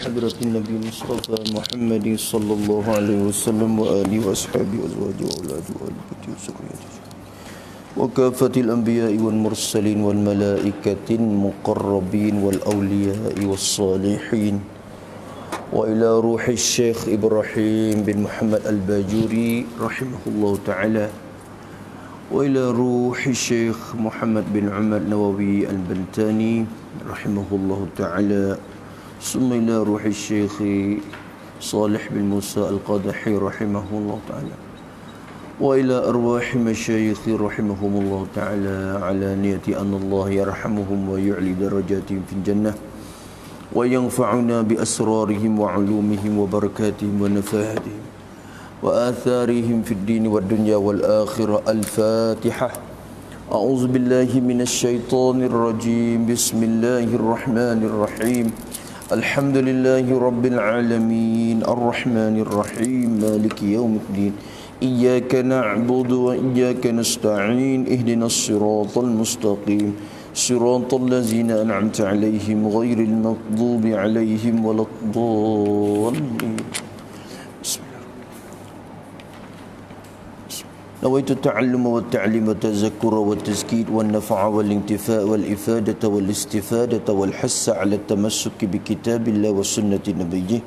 حضرة النبي المصطفى محمد صلى الله عليه وسلم وآله وأصحابه وأزواجه وأولاده وآل بيته وذريته وكافة الأنبياء والمرسلين والملائكة المقربين والأولياء والصالحين وإلى روح الشيخ إبراهيم بن محمد الباجوري رحمه الله تعالى وإلى روح الشيخ محمد بن عمر النووي البلتاني رحمه الله تعالى ثم إلى روح الشيخ صالح بن موسى القادحي رحمه الله تعالى وإلى أرواح مشايخ رحمهم الله تعالى على نية أن الله يرحمهم ويعلي درجاتهم في الجنة وينفعنا بأسرارهم وعلومهم وبركاتهم ونفاحاتهم وآثارهم في الدين والدنيا والآخرة. الفاتحة. أعوذ بالله من الشيطان الرجيم. بسم الله الرحمن الرحيم. الحمد لله رب العالمين الرحمن الرحيم مالك يوم الدين إياك نعبد وإياك نستعين اهدنا الصراط المستقيم صراط الذين أنعمت عليهم غير المغضوب عليهم ولا الضالين. نويت التعلم والتعليم والتذكر والتزكيد والنفع والانتفاء والإفادة والاستفادة والحث على التمسك بكتاب الله وسنة نبيه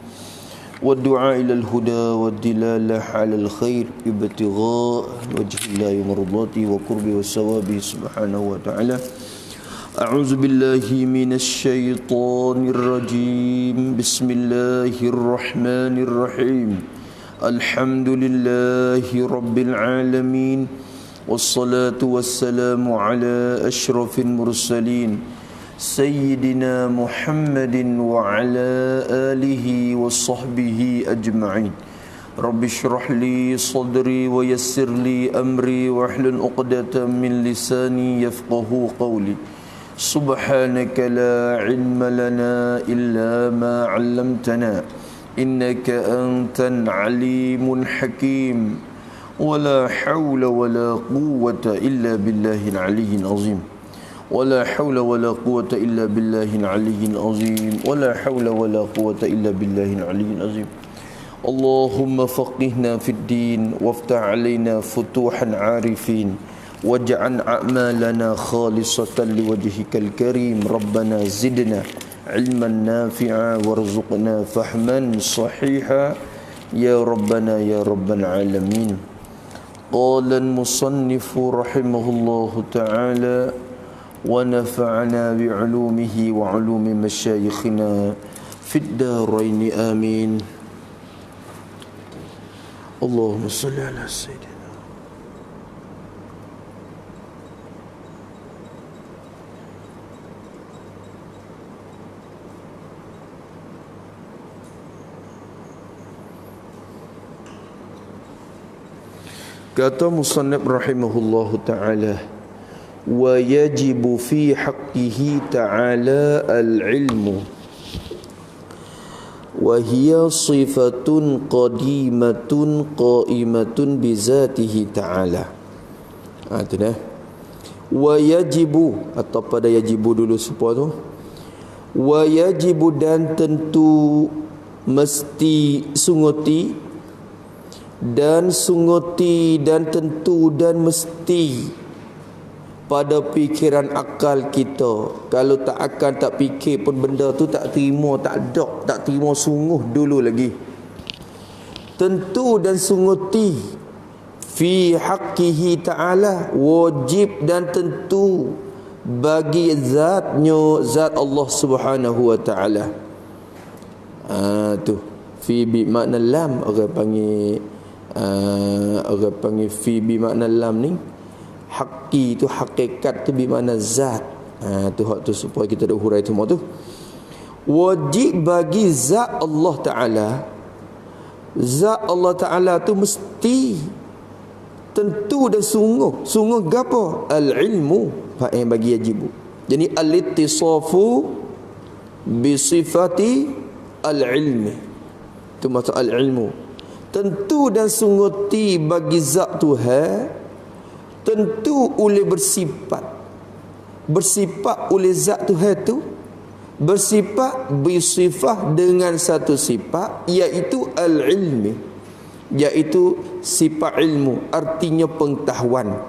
والدعاء إلى الهدى والدلالة على الخير ابتغاء وجه الله ومرضاته وقربه وثوابه سبحانه وتعالى. أعوذ بالله من الشيطان الرجيم. بسم الله الرحمن الرحيم. الحمد لله رب العالمين والصلاة والسلام على أشرف المرسلين سيدنا محمد وعلى آله وصحبه أجمعين. رب اشرح لي صدري ويسر لي أمري واحلل عقدة من لساني يفقه قولي. سبحانك لا علم لنا إلا ما علمتنا إنك أنت العليم الحكيم ولا حول ولا قوة إلا بالله العلي العظيم ولا حول ولا قوة إلا بالله العلي العظيم ولا حول ولا قوة إلا بالله العلي العظيم. اللهم فقهنا في الدين وافتح علينا فتوحا عارفين واجعل أعمالنا خالصة لوجهك الكريم. ربنا زدنا علما نافعا وارزقنا فهما صحيحا يا ربنا يا رب العالمين. قال المصنف رحمه الله تعالى ونفعنا بعلومه وعلوم مشايخنا في الدارين آمين. اللهم صل على سيدنا. Kata musannif rahimahullahu ta'ala, wa yajibu fi haqqihi ta'ala al-ilmu wa hiya sifatun qadimatun qa'imatun bizatihi ta'ala. Itu dah. Wa yajibu, atau pada yajibu dulu supaya tu. Wa yajibu, dan tentu mesti sunguti dan sunguti dan tentu dan mesti pada fikiran akal kita. Kalau tak akan tak fikir pun benda tu tak terima, tak terima sungguh dulu lagi. Tentu dan sunguti fi haqqihi ta'ala, wajib dan tentu bagi zatnya, zat Allah Subhanahu wa ta'ala. Tu fi bi makna lam, orang panggil fi bi makna lam ni, haqqi tu hakikat tu bi makna zat. Tu hak tu supaya kita dah hurai semua tu. Wajib bagi zat Allah Taala. Zat Allah Taala tu mesti tentu dan sungguh. Sungguh gapo? Al-ilmu fa yang bagi wajib. Jadi al-ittisafu bi sifati al-ilmi. Tu maksud al-ilmu. Tentu dan sunguti bagi zat Tuhan, tentu oleh bersifat oleh zat Tuhan tu bersifat bisifah dengan satu sifat, iaitu al-ilmi, iaitu sifat ilmu, artinya pengetahuan.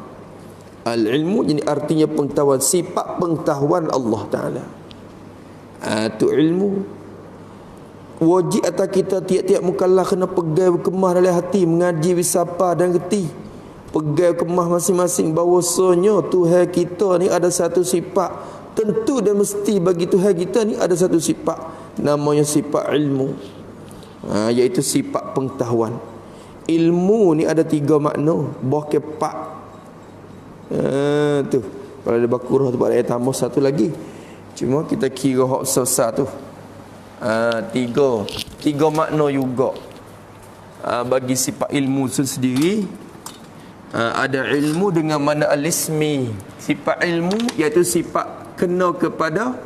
Al-ilmu jadi artinya pengetahuan, sifat pengetahuan Allah Ta'ala. Itu ilmu. Wajib atas kita tiap-tiap mukallaf kena pegang kemah dalam hati, mengaji wisapa dan reti. Pegang kemah masing-masing bahawasanya Tuhan kita ni ada satu sifat. Tentu dan mesti bagi Tuhan kita ni ada satu sifat, namanya sifat ilmu, iaitu sifat pengetahuan. Ilmu ni ada 3 makna, bawah kepak. Tu kalau ada bakurah tu pada ayat tambah satu lagi. Cuma kita kira hak besar tu. Tiga makna juga. Bagi sifat ilmu itu sendiri, ada ilmu dengan makna al-ismi. Sifat ilmu iaitu sifat kena kepada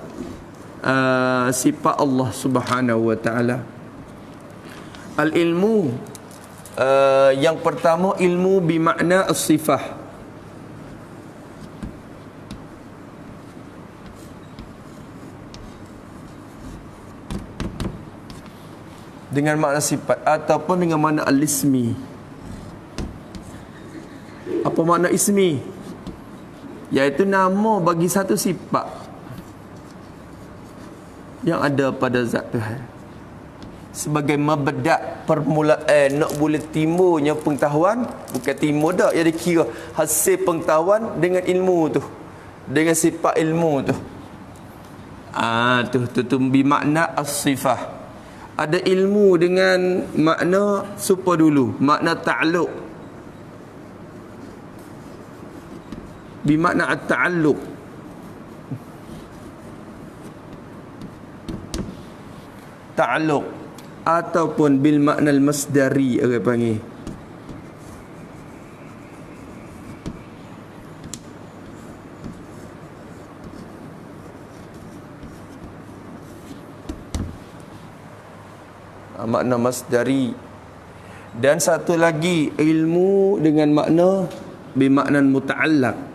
sifat Allah Subhanahu wa taala. Al-ilmu, yang pertama ilmu bermakna as-sifah. Dengan makna sifat ataupun dengan makna al-ismi. Apa makna ismi? Iaitu nama bagi satu sifat yang ada pada zat Tuhan. Sebagai mabda' permulaan nak boleh timbulnya pengetahuan, bukan timbul dah, ia dikira hasil pengetahuan dengan ilmu tu, dengan sifat ilmu tu. Tu bermakna as-sifah. Ada ilmu dengan makna supa dulu, makna ta'alluq. Bermakna at-ta'alluq. Ta'alluq ataupun bil makna al-masdari orang panggil. Makna masdari. Dan satu lagi ilmu dengan makna bermakna muta'allaq.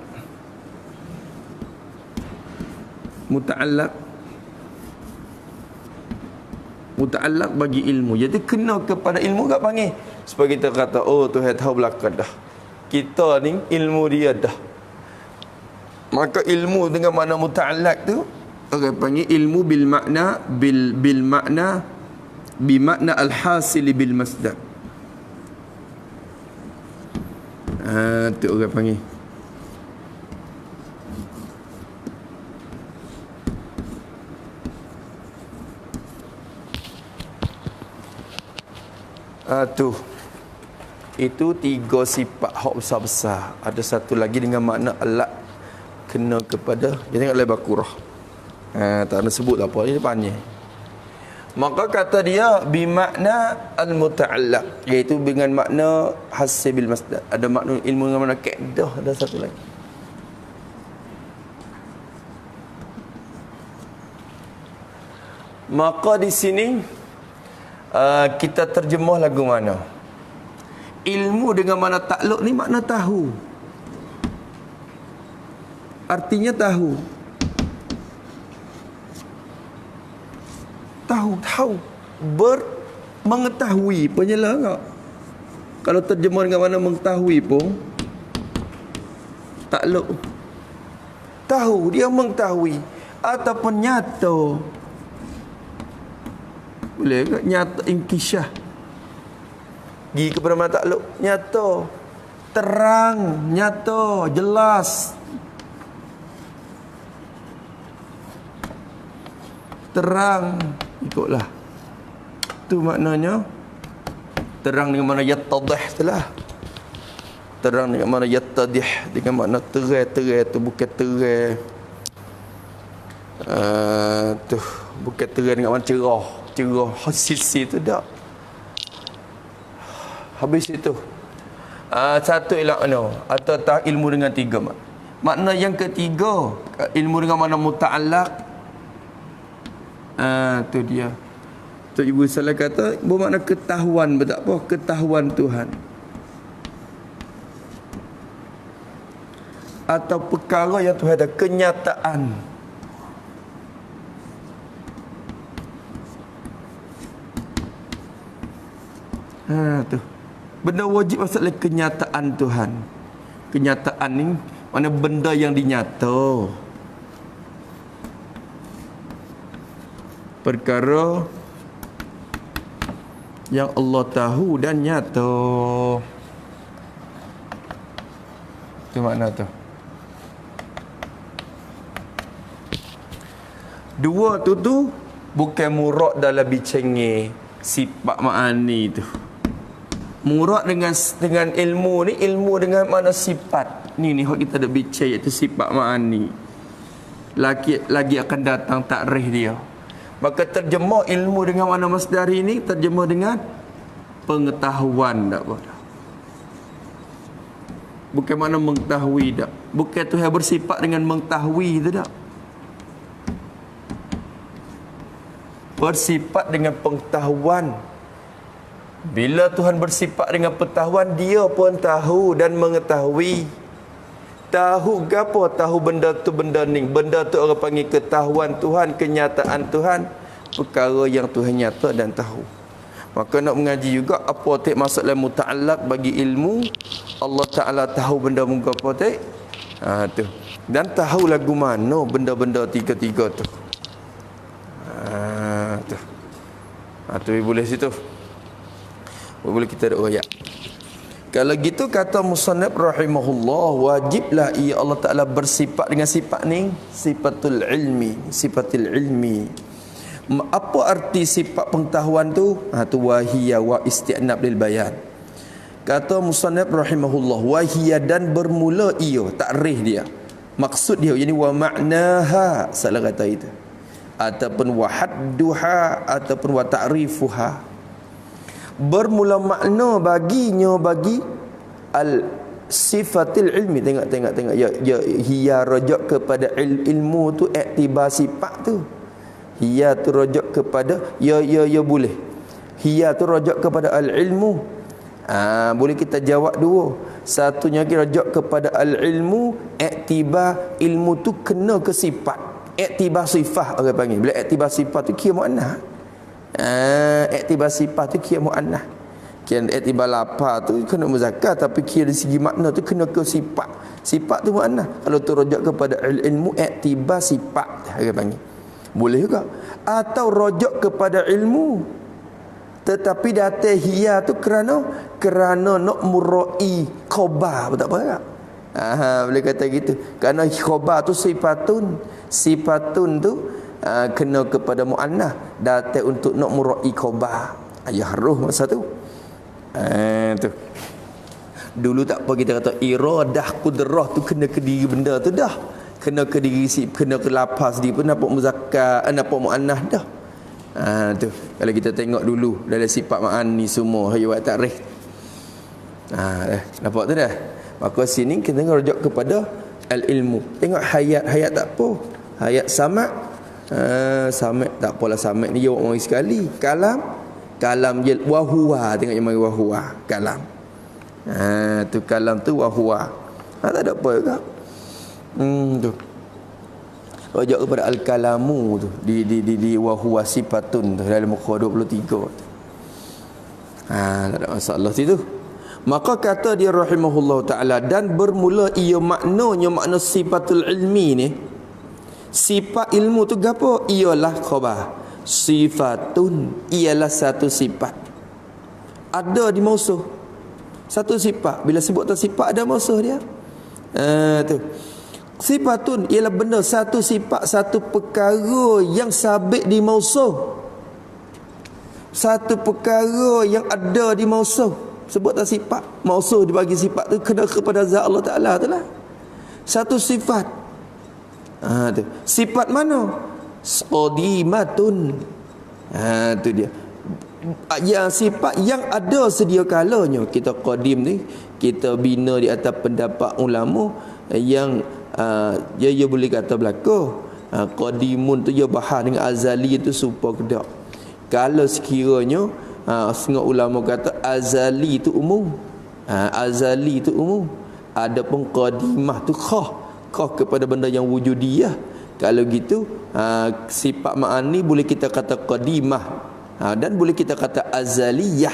Muta'allaq bagi ilmu. Jadi kena kepada ilmu kat panggil. Supaya kita kata, oh Tuhan tahu belakang dah, kita ni ilmu dia dah. Maka ilmu dengan makna muta'allaq tu orang panggil ilmu bil makna bil makna bi makna al-hasil bil masdar. Tu orang panggil. Itu 3 sifat hak besar-besar. Ada satu lagi dengan makna alat kena kepada, dia tengok dalam Baqarah. Tak ada sebut apa ni panjang. Maka kata dia bimakna al-muta'allaq, iaitu dengan makna hasil bil masdar. Ada makna ilmu dengan makna kaedah, ada satu lagi. Maka di sini kita terjemah lagu mana? Ilmu dengan makna takluk ni makna tahu. Artinya tahu. Tahu mengetahui penyelah tak? Kalau terjemah dengan mana mengetahui pun takluk. Tahu, dia mengetahui ataupun nyata. Boleh ke nyata inkisyah? Pergi kepada mana takluk? Nyata, terang, nyata, jelas. Terang, ikutlah. Tu maknanya terang dengan mana yattadih itulah. Terang dengan mana yattadih, dengan makna terang tu bukan terang. Tu bukan terang dengan mana cerah sisi tu tak. Habis itu satu ialah atau tak ilmu dengan 3 makna. Yang ketiga ilmu dengan makna muta'allaq. Tu dia. Tu Ibu Salah kata bermakna ketahuan, betul apa? Ketahuan Tuhan. Atau perkara yang Tuhan ada, kenyataan. Tu. Benda wajib maksudnya kenyataan Tuhan. Kenyataan ni mana benda yang dinyata. Perkara yang Allah tahu dan nyata. Itu makna tu. Dua tu bukan murad dalam bincang sifat ma'ani tu. Murad dengan ilmu ni, ilmu dengan mana sifat. Ni hak kita ada bincang iaitu sifat ma'ani. Lagi akan datang takrif dia. Maka terjemah ilmu dengan mana masdari ni terjemah dengan pengetahuan tak apa. Bukan mana mengetahui tak. Bukan Tuhan bersifat dengan mengetahui tu tak. Bersifat dengan pengetahuan. Bila Tuhan bersifat dengan pengetahuan, dia pun tahu dan mengetahui. Tahu gapo? Tahu benda tu benda ni. Benda tu orang panggil ketahuan Tuhan, kenyataan Tuhan, perkara yang Tuhan nyata dan tahu. Maka nak mengaji juga apa tak masalah muta'allaq bagi ilmu. Allah Taala tahu benda muka apa tak? Tu. Dan tahu lagu mana benda-benda tiga-tiga tu. Tu. Tu boleh situ. Boleh kita ada ayat. Kalau gitu kata musannaf rahimahullah, wajiblah ia Allah Taala bersifat dengan sifat ni, sifatul ilmi. Apa arti sifat pengetahuan tu? Tu wahiyya wa isti'nab lil bayan. Kata musannaf rahimahullah, wahiyya dan bermula ia, takrif dia. Maksud dia yani wa ma'naha, salah kata itu. Ataupun wa hadduha ataupun wa ta'rifuha. Bermula makna baginya bagi al sifatil ilmi. Tengok ya hiya rajak kepada ilmu tu, iktibar sifat tu. Hiya tu rajak kepada ya boleh. Hiya tu rajak kepada al ilmu. Boleh kita jawab dua. Satunya lagi rajak kepada al ilmu, iktibar ilmu tu kena ke sifat. Iktibar sifat orang panggil. Bila iktibar sifat tu kira muannah. Iktibar sifat tu kira muannah. Kira iktibar lapar tu kena muzakkar, tapi kira dari segi makna tu kena ke sifat. Sifat tu muannah. Kalau tu rajak kepada ilmu, iktibar sifat orang panggil. Boleh juga. Atau rajak kepada ilmu, tetapi datang hiya tu kerana nak murai khabar, betul tak? Boleh kata gitu. Kerana khabar tu sifatun tu kena kepada muannah, datang untuk nak murai khabar. Ayah roh masa tu. Tu. Dulu tak apa kita kata iradah qudrah tu kena ke diri benda tu dah. Kena ke diri kena ke lapas dia pun nampak muzakkar, nampak muannah dah. Tu. Kalau kita tengok dulu dalam sifat ma'ani semua hayat takrif. Nampak tu dah. Maka sini kita tengok rujuk kepada al-ilmu. Tengok hayat tak apa. Hayat sama'. Sama' tak apalah, sama' ni jawab mari sekali. Kalam je wa huwa, tengok yang mari wa huwa, kalam. Tu kalam tu wa huwa. Tak ada apa juga. Tu. Rujuk kepada al-kalamu tu di wa huwa sifatun tu dalam muka 23 tu. Tak ada masalah situ. Maka kata dia rahimahullah ta'ala, dan bermula ia makna sifatul ilmi ni. Sifat ilmu tu gapo? Ialah khabar. Sifatun, ialah satu sifat. Ada di mausuh. Satu sifat. Bila sebut tu sifat ada mausuh dia. Tu. Sifatun ialah benda, satu sifat, satu perkara yang sabit di mausuh. Satu perkara yang ada di mausuh. Sebut tak sifat, mausuh dibagi sifat tu kena kepada zat Allah Ta'ala tu lah. Satu sifat. Tu. Sifat mana? Qadimatun. Tu dia. Yang sifat yang ada sedia kalanya. Kita qadim ni, kita bina di atas pendapat ulama yang dia boleh kata belaka. Qadimun tu dia bahan dengan azali tu supaya kedak. Kalau sekiranya setengah ulama kata azali tu umum. Azali tu umum. Adapun qadimah tu khah kepada benda yang wujudiyah. Kalau gitu sifat ma'ani boleh kita kata qadimah, dan boleh kita kata azaliyah.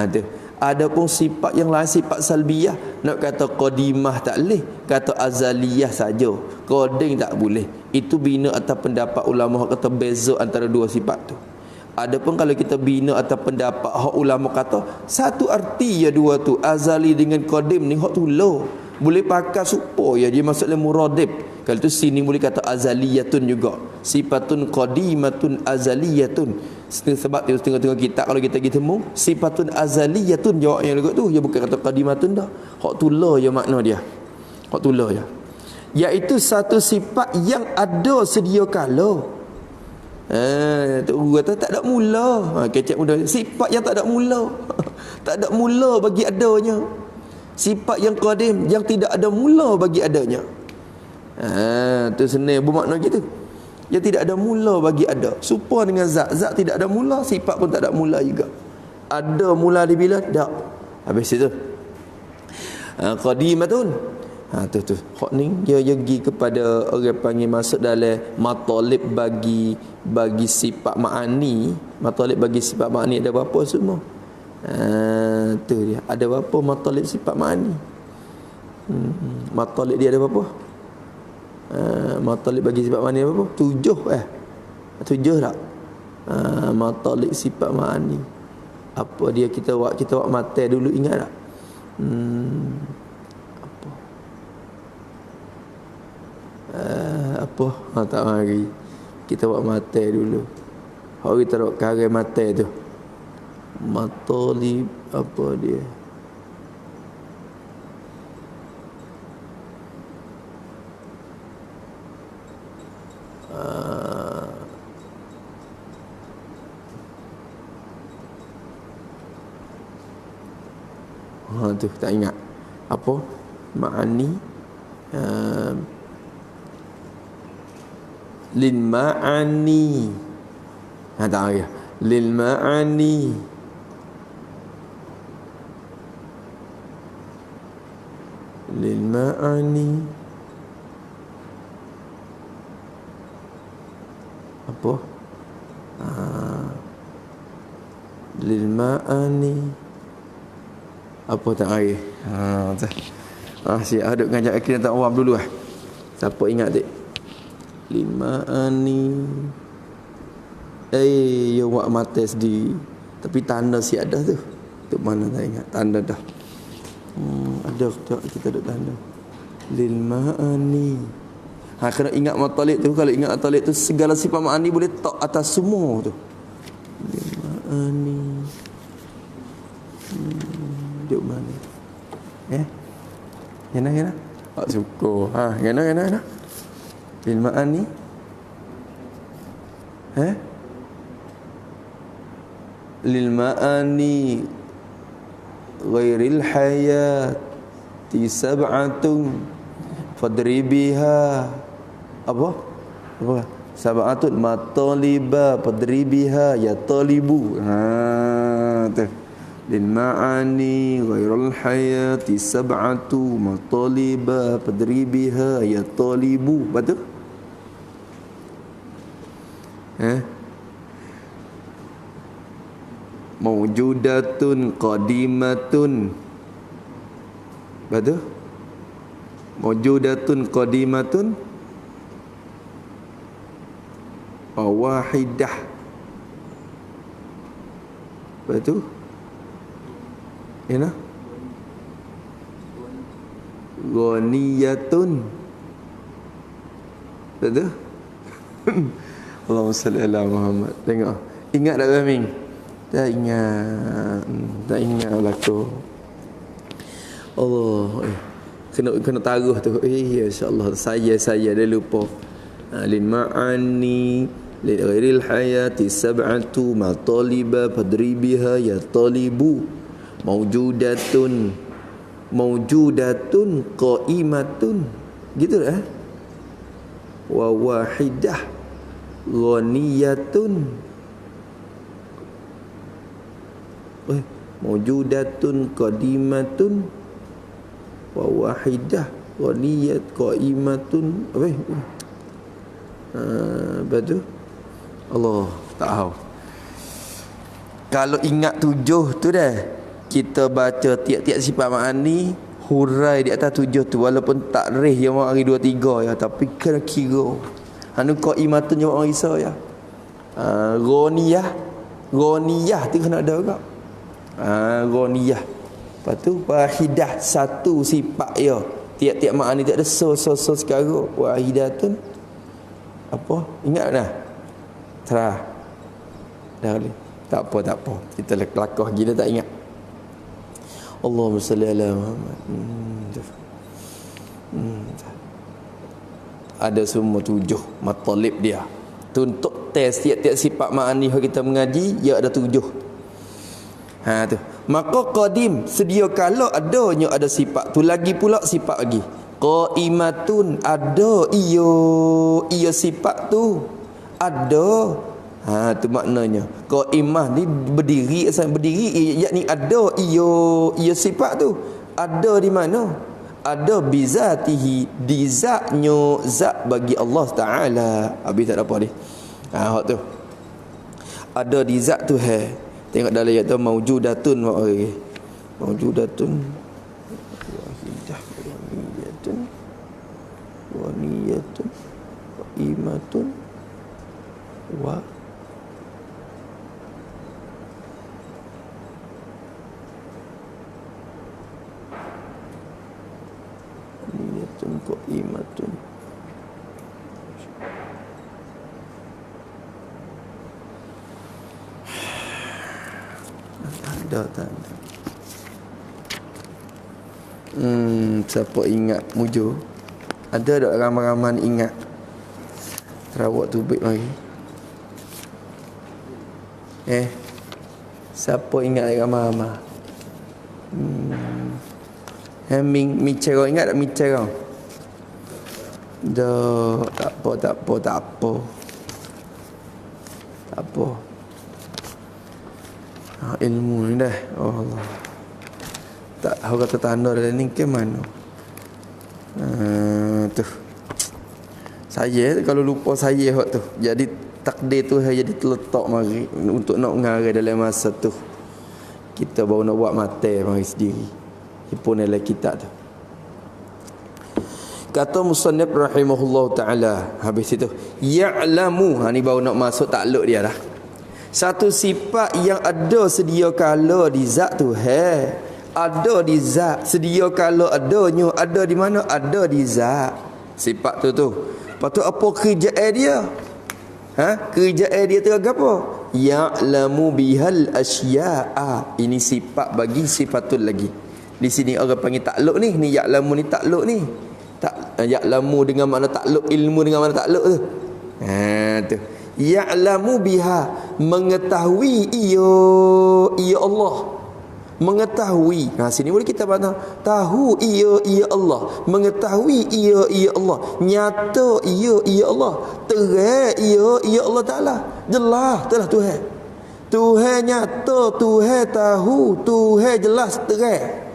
Tu. Adapun sifat yang lain, sifat salbiyah, nak kata qadimah tak boleh, kata azaliyah saja, qadim tak boleh. Itu bina atas pendapat ulama kata beza antara dua sifat tu. Adapun kalau kita bina atas pendapat hak ulama kata satu arti ya dua tu, azali dengan qadim ni hak tu lo boleh pakai supaya dia maksudnya muradib. Kalau tu sini boleh kata azaliyatun juga, sifatun qadimatun azaliyatun. Sebab tu tengah-tengah kitab kalau kita pergi temu sifatun azaliyatun, jawabnya lagu tu dia bukan kata qadimatun dah, hak tu la je makna dia, hak tu la je, iaitu satu sifat yang ada sedia kala. Tu kata tak ada mula. Kecap mudah, sifat yang tak ada mula. Tak ada mula bagi adanya. Sifat yang qadim yang tidak ada mula bagi adanya. Tu senang bermakna gitu. Yang tidak ada mula bagi ada. Serupa dengan zat. Zat tidak ada mula, sifat pun tak ada mula juga. Ada mula di bila? Tak. Habis itu. Qadimatun. Tu. Hak ni dia pergi kepada orang panggil masuk dalam matalib bagi sifat ma'ani. Matalib bagi sifat ma'ani ada berapa semua? Tu dia. Ada berapa matalib sifat ma'ani? Matalib dia ada berapa? Matalib bagi sifat ma'ani ada berapa? 7 7 tak? Matalib sifat ma'ani. Apa dia kita buat mata dulu, ingat tak? Apa? Tak mari. Kita buat mata dulu. Hari taruh karang mata tu. Matalib apa dia? Tu tak ingat. Apa? Ma'ani lil ma'ani. Tak lagi. Lil ma'ani. Lil ma'ani. Apa? Lil ma'ani. Apa tak lagi? Si aduk ngajak akhirnya tak awam dulu . Siapa ingat tak? Limani. Yo buat mata sendiri. Tapi tanda si ada tu. Tu mana tak ingat tanda dah. Ada kita ada tanda. Lil ma'ani. Kena ingat matalib tu. Kalau ingat matalib tu segala sifat ma'ani boleh tak atas semua tu. Lil ma'ani. Duduk mana? Yana. Tak suka. Yana. Lil ma'ani. Lil ma'ani ghairil hayati sab'atun fadribiha. Apa? Sab'atun mataliba fadribiha ya talibu. Tu. Lil ma'ani ghairil hayati sab'atu mataliba fadribiha ya talibu. Betul? Mawjudatun qadimatun. Betul? Mawjudatun qadimatun wahidah. Betul? Ya. Ghaniyatun. Betul? Allahumma salli ala Muhammad. Tengok. Ingat tak Amin? Tak ingat belaka. Allah. Kena taruh tu. Insya-Allah saya dah lupa. Lil ma'ani lil ghairil hayati sab'atu mataliba fadribiha ya talibu. Mawjudatun qaimatun. Gitu wa wahidah ghaniyatun. Mawjudatun qadimatun wa wahidah ghaniyat qaimatun. Betul? Allah tahu. Kalau ingat 7 tu dah, kita baca tiap-tiap sifat ma'ani, hurai di atas 7 tu, walaupun tak reh yang hari 2 3 ya, tapi kena kira. Anu qaimatun yang orang risau ya. Ghaniyah tu kena ada juga. Ghaniyah. Lepas tu wahidah, satu sifat ya. Tiap-tiap ma'ani tak ada so sekarang. Wahidatun apa? Ingat dah? Terah. Dah boleh. Tak apa. Kita kelakar gila tak ingat. Allahumma salli ala Muhammad. Ada semua 7 matalib dia. Tu untuk test tiap-tiap sifat ma'ani yang kita mengaji, ya ada 7. Tu. Maka qadim, sedia kala adanya ada sifat tu, lagi pula sifat lagi. Qaimatun, ada ia sifat tu. Ada. Tu maknanya. Qaimah ni berdiri, asal berdiri, yakni ada ia sifat tu. Ada di mana? Ada bizatihi, di zatnya, zat bagi Allah Ta'ala. Habis tak ada apa ni. Hak tu. Ada di zat tu Tengok dalam ayat tu, maujudatun maujudatun wahidah waniyatun imatun wa niyatun imatun. Ada tak ada? Siapa ingat mujur? Ada tak ramai-ramai ingat? Terawak tu baik lagi. Siapa ingat ramai-ramai? Mi cerah ingat tak mi cerah? Dah, tak apa. Ilmu ni dah. Oh Allah. Tak tahu kata tanda dalam ni ke mana. Tu. Saya kalau lupa saya hak tu. Jadi takdir tu jadi terletak mari untuk nak mengarah dalam masa tu. Kita baru nak buat mata mari sendiri. Pun dalam kitab tu. Kata musannif rahimahullah taala habis itu, ya'lamu, ni baru nak masuk takluk dia dah. Satu sifat yang ada sedia kala di zat tu, ada di zat, sedia kala adanya, ada di mana? Ada di zat. Sifat tu. Lepas tu apa kerjaan dia? Kerjaan dia tu apa? Ya'lamu bihal asya'a. Ini sifat bagi sifatul lagi. Di sini orang panggil takluk ni. Ni ya'lamu ni takluk ni. Ya'lamu dengan makna takluk, ilmu dengan makna takluk tu. Tu. Ya'lamu biha, mengetahui ia Allah. Mengetahui. Sini boleh kita baca tahu ia Allah, mengetahui ia Allah, nyata ia Allah, terang ia Allah Taala. Jelas telah Tuhan nyata, Tuhan tahu, Tuhan jelas terang.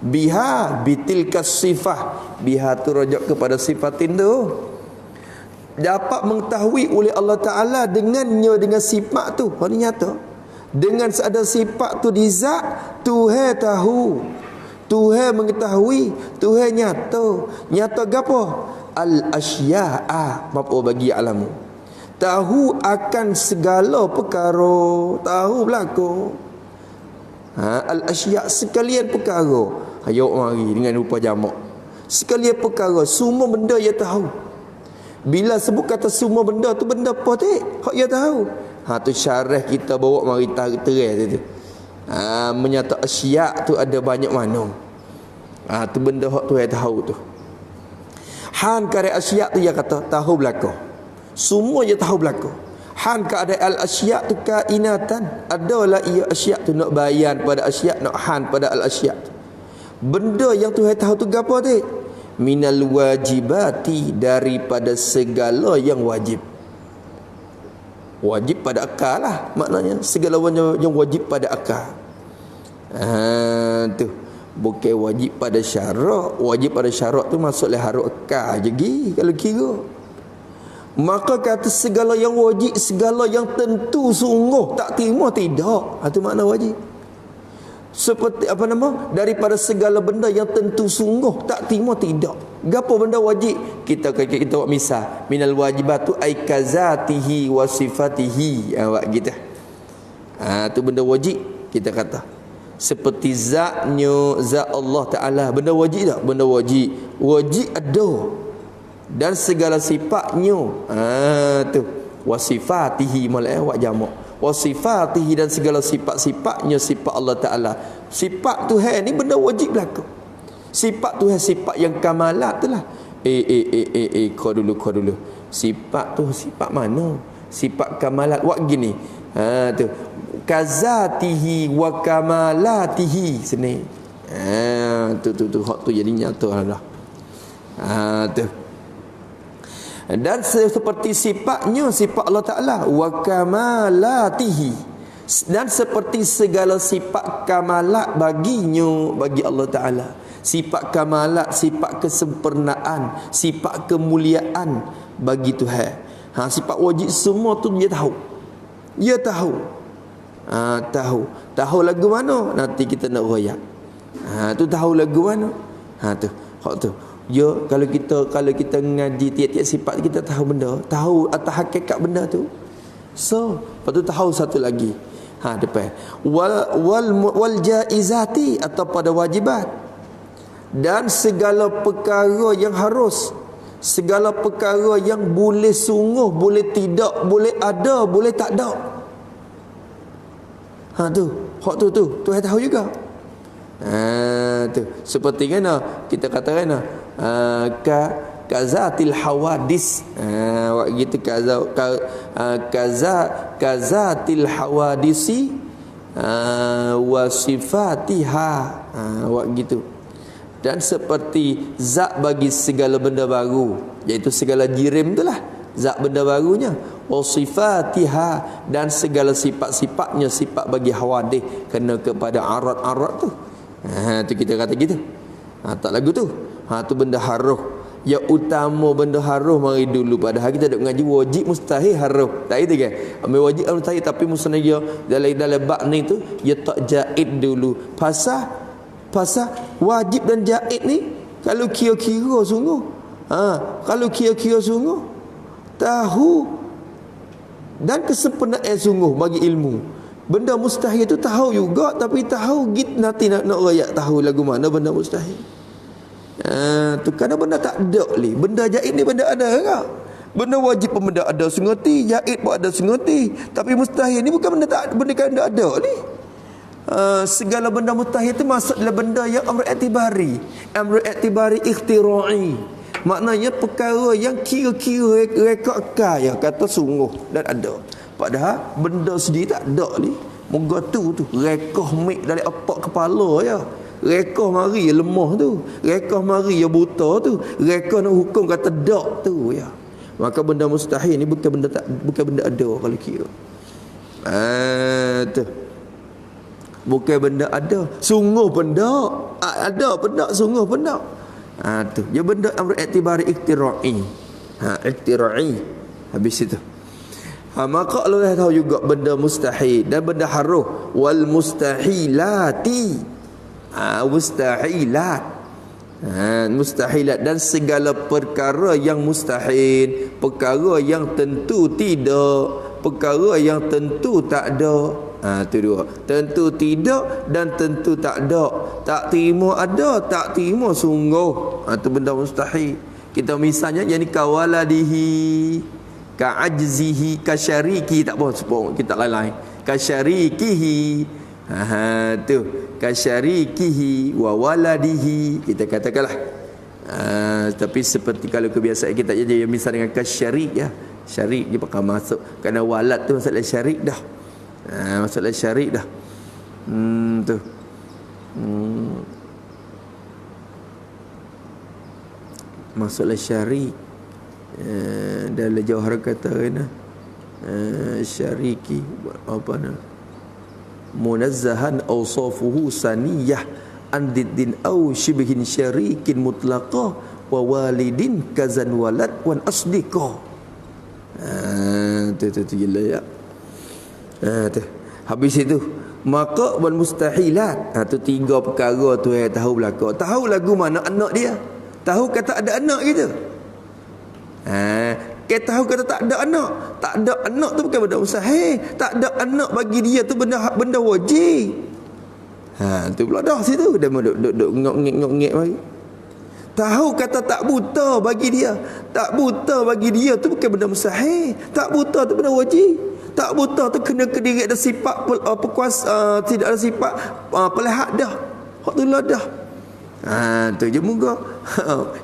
Biha bitilkas sifah. Biha tu rujuk kepada sifatin tu. Dapat mengetahui oleh Allah Ta'ala dengan sifat tu. Ini nyata. Dengan ada sifat tu di zat, Tuhan tahu, Tuhan mengetahui, Tuhan nyata. Nyata apa? Al-asya'a. Apa bagi alamu? Tahu akan segala perkara. Tahu berlaku. Al-asya' sekalian perkara. Hayuk mari dengan rupa jamak. Sekalian perkara, semua benda ia tahu. Bila sebut kata semua benda tu, benda apa tu? Hak ia tahu. Tu syarah kita bawa mari terang tu. Menyata asya' tu ada banyak mana. Tu benda hak tu ia tahu tu. Han kare asya' tu ia kata tahu belaka. Semua ia tahu belaka. Han keadaan al-asya' tu kainatan. Adalah ia asya' tu nak bayan pada asya', nak han pada al-asya' tu. Benda yang Tuhan tahu tu apa tu? Minal wajibati, daripada segala yang wajib. Wajib pada akal lah maknanya. Segala yang wajib pada akal. Tu. Bukan wajib pada syarak. Wajib pada syarak tu maksudnya harus akal je kalau kira. Maka kata segala yang wajib, segala yang tentu sungguh tak terima, tidak. Itu makna wajib. Seperti apa nama? Daripada segala benda yang tentu sungguh tak terima, tidak. Gapo benda wajib? Kita buat misal. Minal wajibatu ay kazatihi wa sifatihi. Awak gitu. Tu benda wajib kita kata. Seperti zatnya, zat Allah Ta'ala. Benda wajib tak? Benda wajib. Wajib ada. Dan segala sifatnya. Tu. Wa sifatihi malai awak jamak. Wasifatihi dan segala sifat-sifatnya, sifat Allah Ta'ala. Sifat Tuhan ni benda wajib berlaku. Sifat Tuhan sifat yang kamalat tu lah. Kau dulu. Sifat tu sifat mana? Sifat kamalat. Wak gini. Tu. Kazatihi wa kamalatihi. Sini. Tu. Hak tu jadi nyata lah. Tu. Dan seperti sifatnya, sifat Allah Ta'ala, wa kamalatihi, dan seperti segala sifat kamalat baginya, bagi Allah Ta'ala. Sifat kamalat, sifat kesempurnaan, sifat kemuliaan bagi Tuhan. Sifat wajib semua tu dia tahu. Dia tahu. Tahu lagu mana? Nanti kita nak royak. Tu tahu lagu mana? Tu. Hak tu. Ya, kalau kita ngaji tiap-tiap sifat, kita tahu benda, tahu atas hakikat benda tu. So, lepas tu tahu satu lagi. Depan. Wal jaizati, atau pada wajibat. Dan segala perkara yang harus, segala perkara yang boleh sungguh, boleh tidak, boleh ada, boleh tak ada. Tu, hak tu Tuhan tahu juga. Tu seperti mana kita katakan kazatil hawadis, gitu kazatil hawadisi wa sifatiha, gitu. Dan seperti zat bagi segala benda baru, iaitu segala jirim itulah zat benda barunya, wa sifatiha, dan segala sifat-sifatnya, sifat bagi hawadih, kena kepada arat-arat tu. Tu kita kata gitu. Tak lagu tu. Tu benda haruh. Yang utama benda haruh mari dulu. Padahal kita duk ngaji wajib mustahil haruh. Tak itu kan? Ambil wajib mustahil, tapi musnaya dalam bab ni tu dia tak jaid dulu. Pasal wajib dan jaid ni kalau kira-kira sungguh. Kalau kira-kira sungguh, tahu dan kesempurnaan sungguh bagi ilmu. Benda mustahil tu tahu juga, tapi tahu git nanti nak rakyat tahu lagu mana benda mustahil. Tu kerana benda tak ada ni. Benda jaid ni benda ada ke? Benda wajib pun benda ada sengerti, jaid pun ada sengerti, tapi mustahil ni bukan benda ada ni. Segala benda mustahil tu masuk dalam benda yang amr i'tibari ikhtira'i. Maknanya perkara yang kira-kira reka yang kata sungguh dan ada. Padahal benda sendiri tak ada ni. Moga tu rekah mik dari otak kepala ya. Rekah mari ya lemah tu. Rekah mari ya buta tu. Rekah nak hukum kata dak tu ya. Maka benda mustahil ni bukan benda ada kalau kira. Tu. Bukan benda ada. Sungguh benda. Ada benda, sungguh benda. Tu. Dia benda amr i'tibari iktira'i. Iktira'i. Habis itu. Maka Allah tahu juga benda mustahil dan benda haruh. Wal mustahilati, mustahilat, mustahilat, dan segala perkara yang mustahil, perkara yang tentu tidak, perkara yang tentu tak ada. Tu dua. Tentu tidak dan tentu tak ada. Tak terima ada, tak terima sungguh. Tu benda mustahil. Kita misalnya yani kawaladihi, ka'ajzihi, kasyariki, tak apa sebut kita lain-lain. Kasyarikihi, tu kasyarikihi wa waladihi, kita katakanlah. Tapi seperti kalau kebiasaan kita jadi misal dengan kasyarik ya. Syarik dia pakai masuk kerana walad tu masalah syarik dah. Masalah syarik dah. Tu. Masalah syarik. Dalam Jauhar kata kan, syariki apa nama, munazzahan awsafuhu saniyah andiddin aw shibhin syarikin mutlaqa wa walidin kazan walad wan asdiqa. Tu gila ya. Tu. Habis itu maka wal mustahilat. Tu 3 perkara tu tahu belaka. Tahu lagu mana anak dia. Tahu kata ada anak gitu. Kita tahu kata tak ada anak. Tak ada anak tu bukan benda mustahil. Tak ada anak bagi dia tu benda wajib. Tu pula dah situ dah duk ngok-ngek bagi. Tahu kata tak buta bagi dia. Tak buta bagi dia tu bukan benda mustahil. Tak buta tu benda wajib. Tak buta tu kena kediri ada sifat berkuasa, tidak ada sifat pelihat dah. Hak tu lah dah. Tu je moga.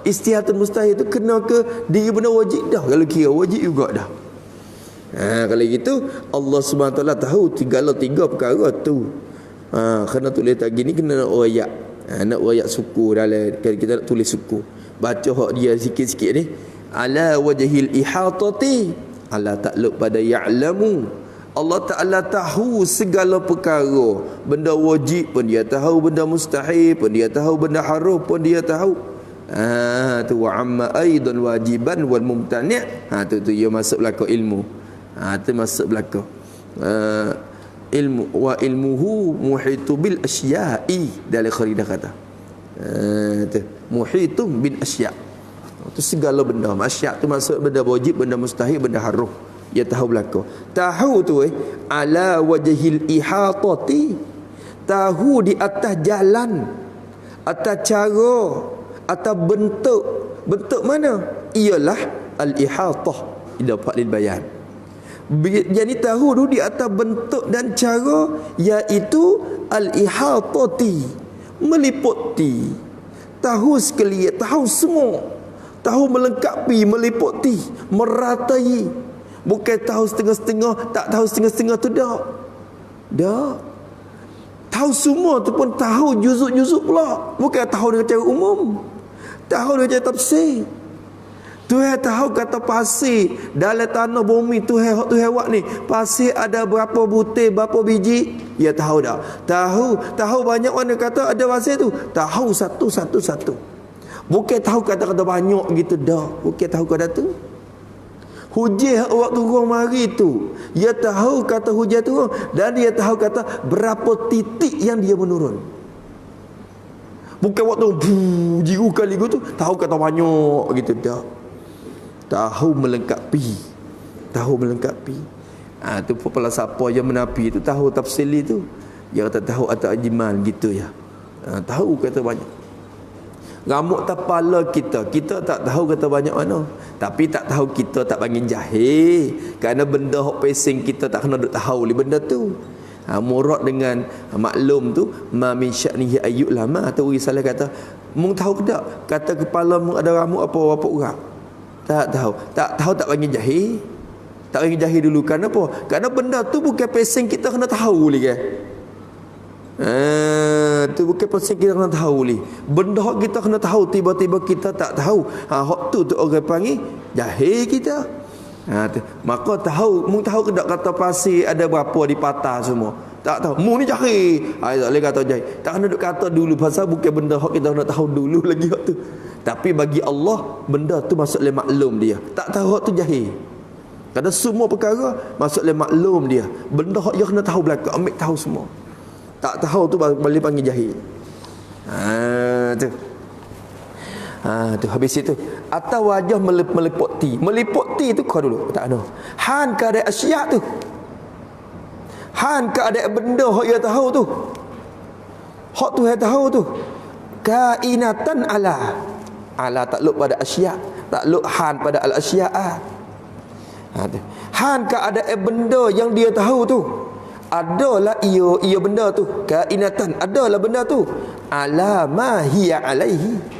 Istihatul mustahil tu kena ke diri benda wajib dah. Kalau kira wajib juga dah. Kalau gitu Allah Subhanahu Taala tahu 3 perkara tu. Kena tulis tak gini kena nak royak. Nak royak suku dalam kita nak tulis suku. Baca hak dia sikit-sikit ni. Ala wajhil ihatati. Allah takluk pada ya'lamu. Allah Ta'ala tahu segala perkara. Benda wajib pun dia tahu, benda mustahil pun dia tahu, benda haram pun dia tahu. Tu wa amma aidan wajiban wal mumtani'. Tu dia masuk belaka ilmu. Tu masuk belaka. Ilmu wa ilmuhu muhitu bil asya'i dalam kharidah kata. Tu muhitum bil asya'. Itu segala benda. Masyak tu maksud benda wajib, benda mustahil, benda haram. Dia tahu belaka. Tahu tu ala wajhil ihatati. Tahu di atas jalan, atas cara, atas bentuk. Bentuk mana? Ialah al-ihatah. Dapat lil bayan. Jadi tahu tu di atas bentuk dan cara, iaitu al-ihatati. Meliputi. Tahu sekalian, tahu semua. Tahu melengkapi, meliputi, meratai. Bukan tahu setengah-setengah, tak tahu setengah-setengah tu dah. Dah. Tahu semua tu pun tahu juzuk-juzuk pula. Bukan tahu dengan cara umum. Tahu dengan cara tafsir. Tuhan tahu kata pasir dalam tanah bumi Tuhan buat ni. Pasir ada berapa butir, berapa biji, dia tahu dah. Tahu banyak mana kata ada pasir tu. Tahu satu-satu. Bukan tahu kata-kata banyak gitu dah. Bukan tahu kata tu. Hujan waktu turun mari tu, dia tahu kata hujan turun dan dia tahu kata berapa titik yang dia menurun. Bukan waktu jiru kali tu tahu kata banyak gitu dah. Tahu melengkapi. Tu pula siapa yang menapi tu tahu tafsir tu. Dia kata tahu atau ajiman gitu ya. Tahu kata banyak. Rambut kepala kita tak tahu kata banyak mana. Tapi tak tahu kita tak panggil jahil. Kerana benda hok pesing kita tak kena duk tahu li benda tu. Murad dengan maklum tu ma min sya'nihi ayyul lama atau risalah kata mung tahu ke tak kata kepala mung ada rambut apa urat. Tak tahu tak panggil jahil. Tak panggil jahil dulu. Kerana apa? Kerana benda tu bukan pesing kita kena tahu li kan. Tu bukan pasal kita kena tahu ni. Benda hak kita kena tahu tiba-tiba kita tak tahu. Hak tu orang panggil jahil kita. Maka tahu, mu tahu ke tak kata pasir ada berapa di patah semua. Tak tahu. Mu ni jahil. Tak boleh kata jahil. Tak kena duk kata dulu pasal bukan benda hak kita kena tahu dulu lagi hak tu. Tapi bagi Allah benda tu masuk le maklum dia. Tak tahu hak tu jahil. Kerana semua perkara masuk le maklum dia. Benda hak dia kena tahu belaka, ambil tahu semua. Tak tahu tu boleh panggil jahil. Tu habis itu atau wajah meliputi. Meliputi tu kau dulu tak ada. Han ke ada asyak tu. Han ke ada benda hak dia tahu tu. Hak tu dia tahu tu. Kainatan ala takluk pada asyak, takluk han pada al asya'a. Han ke ada benda yang dia tahu tu. Adalah ia benda tu kainatan, adalah benda tu ala ma hiya alaihi.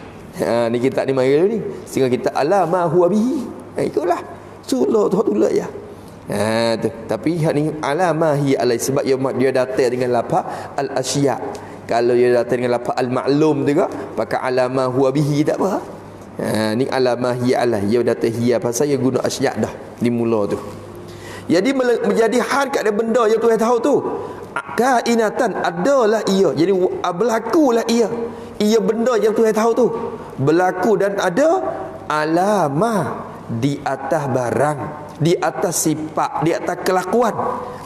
Ni kita ni mari ni sehingga kita ala ma huwa bihi. Itulah suluh tu tulah ya. Tu tapi hak ni ala ma hiya alaihi sebab dia datang dengan lafaz al asya. Kalau dia datang dengan lafaz al ma'lum juga pakai ala ma huwa bihi tak apa. Ni ala ma hiya alaihi, dia datang hiya pasal dia guna asya dah di mula tu. Jadi menjadi hal kat ada benda yang Tuhan tahu tu. Kainatan adalah ia. Jadi berlakulah ia. Ia benda yang Tuhan tahu tu. Berlaku dan ada alamah di atas barang. di atas sifat, di atas kelakuan.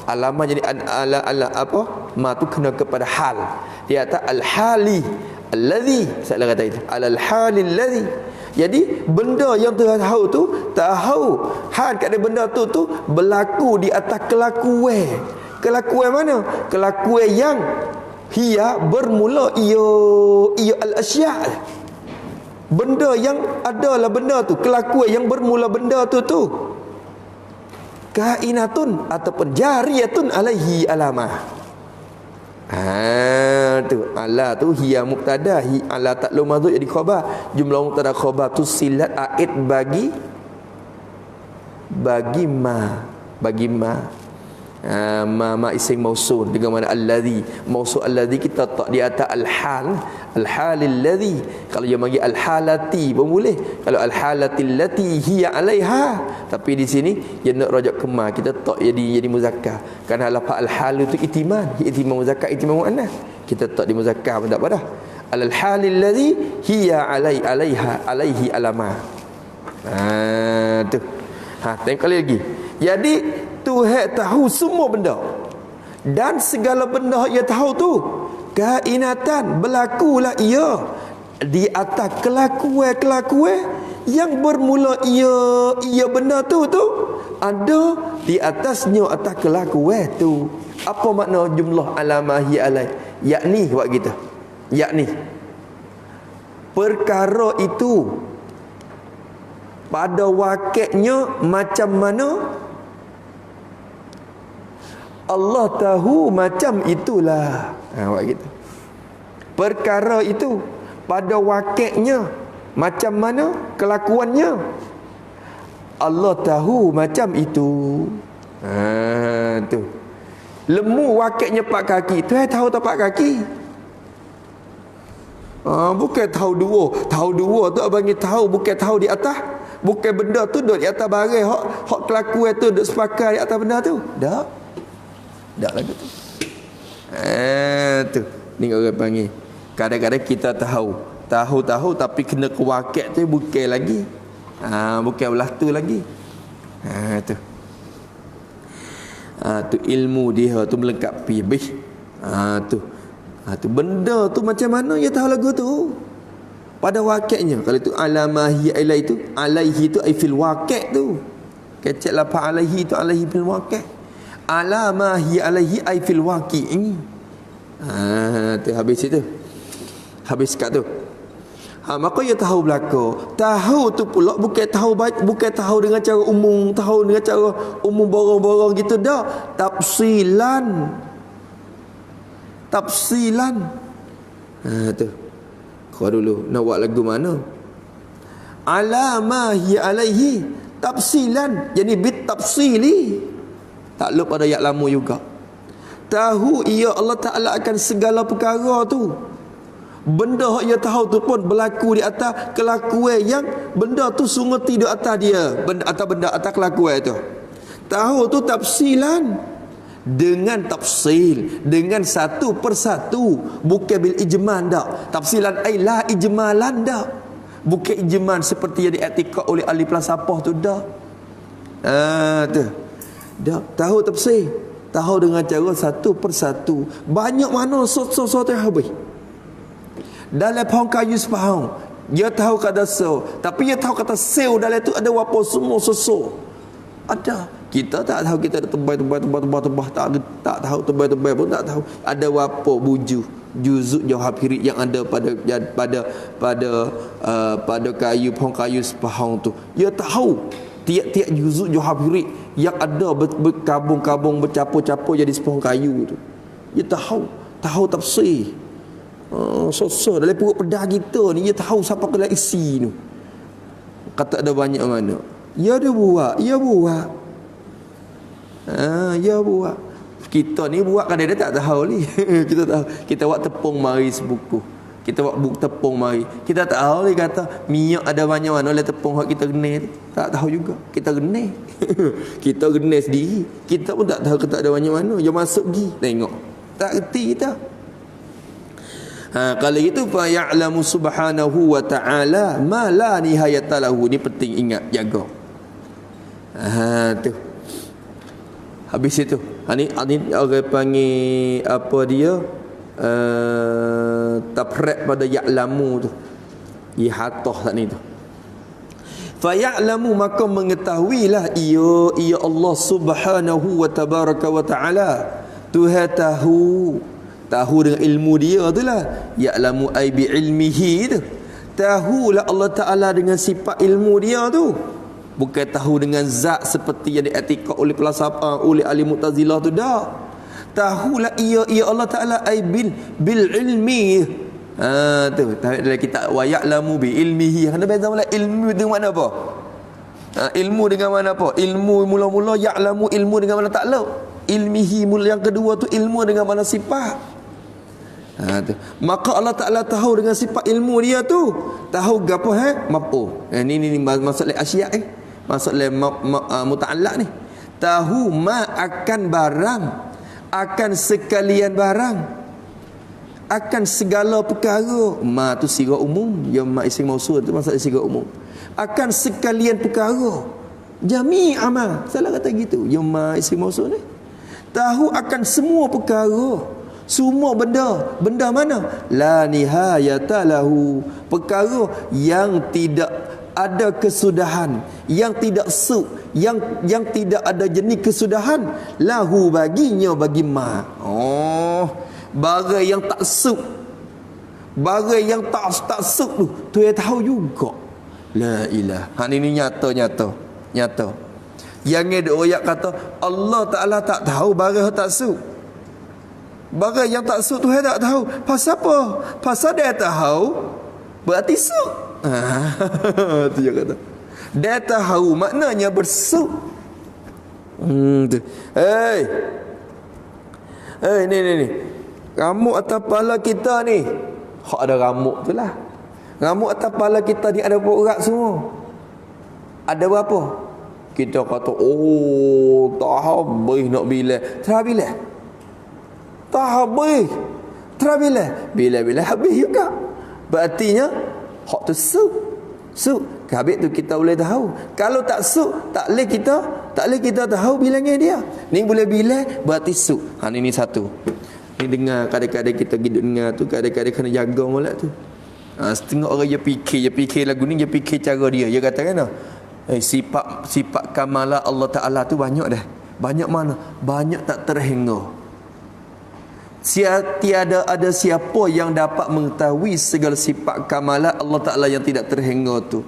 Alamah jadi ala apa? Ma tu kena kepada hal. Di atas al-hali allazi, saya kata itu. Al-hali allazi. Jadi benda yang Tuhan tahu tu, tahu hal kat benda tu berlaku di atas kelakuan. Kelakuan mana? Kelakuan yang hiya bermula ia al-asya'. Benda yang adalah benda tu, kelakuan yang bermula benda tu kainatun ataupun jariyatun alaihi alamah. Tu ala tu hiya mubtada, hi ala ta'lu madhu jadi khabar. Jumlah mubtada khabar tu silat aid bagi ma ma isim mausul dengan mana allazi. Mausul allazi kita tak di atas al-hal, al-halil ladzi. Kalau dia bagi al-halati pun boleh. Kalau al-halatil lati hiya alaiha, tapi di sini dia nak rajak kemar, kita tak jadi muzakkar. Kerana lafaz al-hal itu itimam muzakkar, itimam muannas. Kita tak di muzakkar pun tak apa dah. Al-halil ladzi hiya alaihi alama. Tu. Tengok lagi. Jadi Tuhan tahu semua benda, dan segala benda ia tahu tu kainatan, berlakulah ia di atas kelakuan yang bermula ia benda tu ada di atasnya, atas kelakuan tu. Apa makna jumlah alamahi alai? Yakni buat kita, yakni perkara itu pada wakilnya macam mana Allah tahu macam itulah. Buat gitu. Perkara itu pada wakilnya macam mana kelakuannya, Allah tahu macam itu. Tu. Lembu wakilnya 4 kaki, Tuhan tahu tak 4 kaki? Bukan tahu dua tu abang tahu, bukan tahu di atas, bukan benda tu duduk di atas barang hak kelakuan tu duduk sepakai di atas benda tu. Dak lagu tu. Tu. Ni orang panggil. Kadang-kadang kita tahu tapi kena ke wakil tu bukan lagi. Bukan belah tu lagi. Tu. Tu ilmu dia tu melengkapi habis. Tu. Tu benda tu macam mana dia tahu lagu tu? Pada wakilnya. Kalau tu alamahi alaihi tu ai fil waqi' tu. Kecek lafaz alaihi tu alaihi fil waqi'. Alamahi alaihi ai fil waqi'i. Tu habis itu. Habis kat tu. Maka ia tahu belaka. Tahu tu pula bukan tahu dengan cara umum, tahu dengan cara umum borong-borong gitu dah. Tafsilan. Tu. Kau dulu nak buat lagu mana? Alamahi alaihi tafsilan. Jadi bit tafsili. Takluk pada ayat lama juga. Tahu ia Allah Ta'ala akan segala perkara tu. Benda yang ia tahu tu pun berlaku di atas kelakuan yang benda tu sungguh tidak atas dia, atas kelakuan tu. Tahu tu tafsilan, dengan tafsil, dengan satu persatu, bukan bil ijman dak. Tafsilan ai la ijmalan dak. Bukan ijman seperti yang diiktikad oleh ahli falsafah tu dak. Tu. Dah tahu tafsir, tahu dengan cara satu persatu. Banyak mana so habis. Dalam pohon kayu sepahang, dia tahu kata so, tapi dia tahu kata sel dalam tu ada apa semua so. Ada. Kita tak tahu, kita ada tebal tak tahu tebal pun tak tahu. Ada apa juzuk jawab hirit yang ada pada kayu pohon kayu sepahang tu. Dia tahu tiap-tiap juzuk Johab-Hirik yang ada berkabung-kabung, bercapur-capur jadi sepohon kayu tu. Dia tahu tafsir. So dalam perut pedah kita ni dia tahu siapa kena isi tu. Kata ada banyak mana. Ya buat. Ya buat. Kita ni buat kan dia tak tahu ni. Kita tahu. Kita buat tepung mari sebuku. Kita buat buk tepung mari. Kita tak tahu dia kata minyak ada banyak mana oleh tepung hak kita gene. Tak tahu juga. Kita gene. Kita gene sendiri. Kita pun tak tahu kita ada banyak mana. Dia masuk pergi tengok. Tak reti kita. Kalau itu fa ya'lamu subhanahu wa ta'ala ma la nihayata lahu. Ni penting ingat, jaga. Tu. Habis itu. Ni orang panggil apa dia? Taprek pada ya'lamu tu. Ihatah tak ni tu. Fa ya'lamu, maka mengetahuilah ia Allah Subhanahu wa tabaraka wa taala. Tuhan tahu dengan ilmu dia tu lah. Ya'lamu ai bi ilmihi tu. Tahulah Allah Taala dengan sifat ilmu dia tu. Bukan tahu dengan zat seperti yang diiktikad oleh falsafah, oleh ahli Mu'tazilah tu dah. Tahulah ia Allah Taala ai bil ilmi. Tu dalam kitab wa ya'lamu bi ilmihi. Hana beza mula ilmu dengan mana apa? Ilmu dengan mana apa? Ilmu mula-mula ya'lamu, ilmu dengan mana tak tahu. Ilmihi mula yang kedua tu ilmu dengan mana sifat. Tu. Maka Allah Ta'ala tahu dengan sifat ilmu dia tu. Tahu gapo mapo. Ni maksud le asya maksud le muta'allaq ni. Tahu ma akan barang, akan sekalian barang, akan segala perkara. Ma tu sirah umum, ya ma isim mausul tu maksud sirah umum. Akan sekalian perkara. Jami' amal. Salah kata gitu. Ya ma isim mausul ni. Tahu akan semua perkara. Semua benda mana? La nihayata lahu. Perkara yang tidak ada kesudahan, yang tidak yang tidak ada jenis kesudahan, lahu baginya, bagi ma. Barang yang tak suk, barang yang tak suk tu dia tahu juga. La ilah. Ini nyata. Jangan ada ayat kata Allah Taala tak tahu barang tak suk. Barang yang tak suk tu dia tak tahu. Pasal apa? Pasal dia tahu berarti suk. Tu dia kata. Dia tahu maknanya bersuk. Tu. Ni. Rambut atas kepala kita ni. Hak ada rambut tu lah. Rambut atas kepala kita ni ada berapa urat semua? Ada berapa? Kita kata, tak habis nak bilang. Terhabis. Tak habis. Terhabis. Bila habis juga. Berartinya hak tu suk. Habis tu kita boleh tahu. Kalau tak suk, tak boleh kita tahu bilangnya dia. Ni boleh bilang berarti suk. Ni satu. Ni dengar kadang-kadang kita hidup dengar tu, kadang-kadang kena jaga molek tu. Setengah orang dia fikir lagu ni, dia fikir cara dia. Dia kata kan, sifat kamalah Allah Ta'ala tu banyak dah. Banyak mana? Banyak tak terhingga. Tiada ada siapa yang dapat mengetahui segala sifat kamalah Allah Ta'ala yang tidak terhingga tu.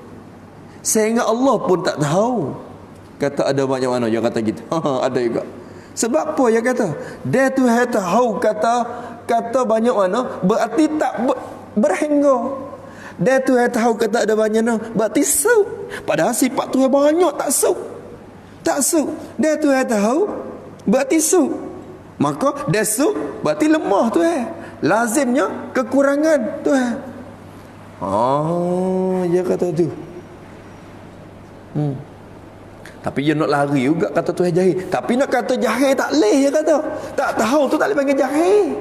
Sehingga Allah pun tak tahu. Kata ada banyak mana, dia kata gitu. Ada juga. Sebab apa dia kata? Dia tu tahu kata banyak mana, berarti tak berhingga. Dia tu tahu kata ada banyak mana, berarti suk. Padahal sifat tu banyak tak suk. Dia tu tahu berarti suk. Maka dia suk berarti lemah tu lazimnya kekurangan tu dia kata tu. Tapi dia nak lari juga kata tu jahil. Tapi nak kata jahil tak leh, dia kata. Tak tahu tu tak boleh panggil jahil.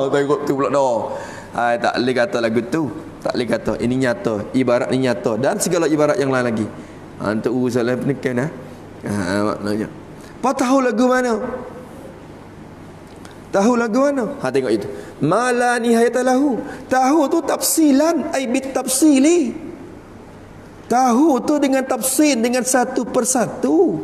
Tengok tu pula dah. Tak boleh kata lagu tu. Tak boleh kata. Ini nyata. Ibarat ni nyata. Dan segala ibarat yang lain lagi. Untuk urusan lain penekan maknanya. Apa tahu lagu mana? Tahu lagu mana? Tengok itu. Mala nihayata lahu. Tahu tu tafsilan ai bit tafsili. Tahu tu dengan tafsir, dengan satu persatu.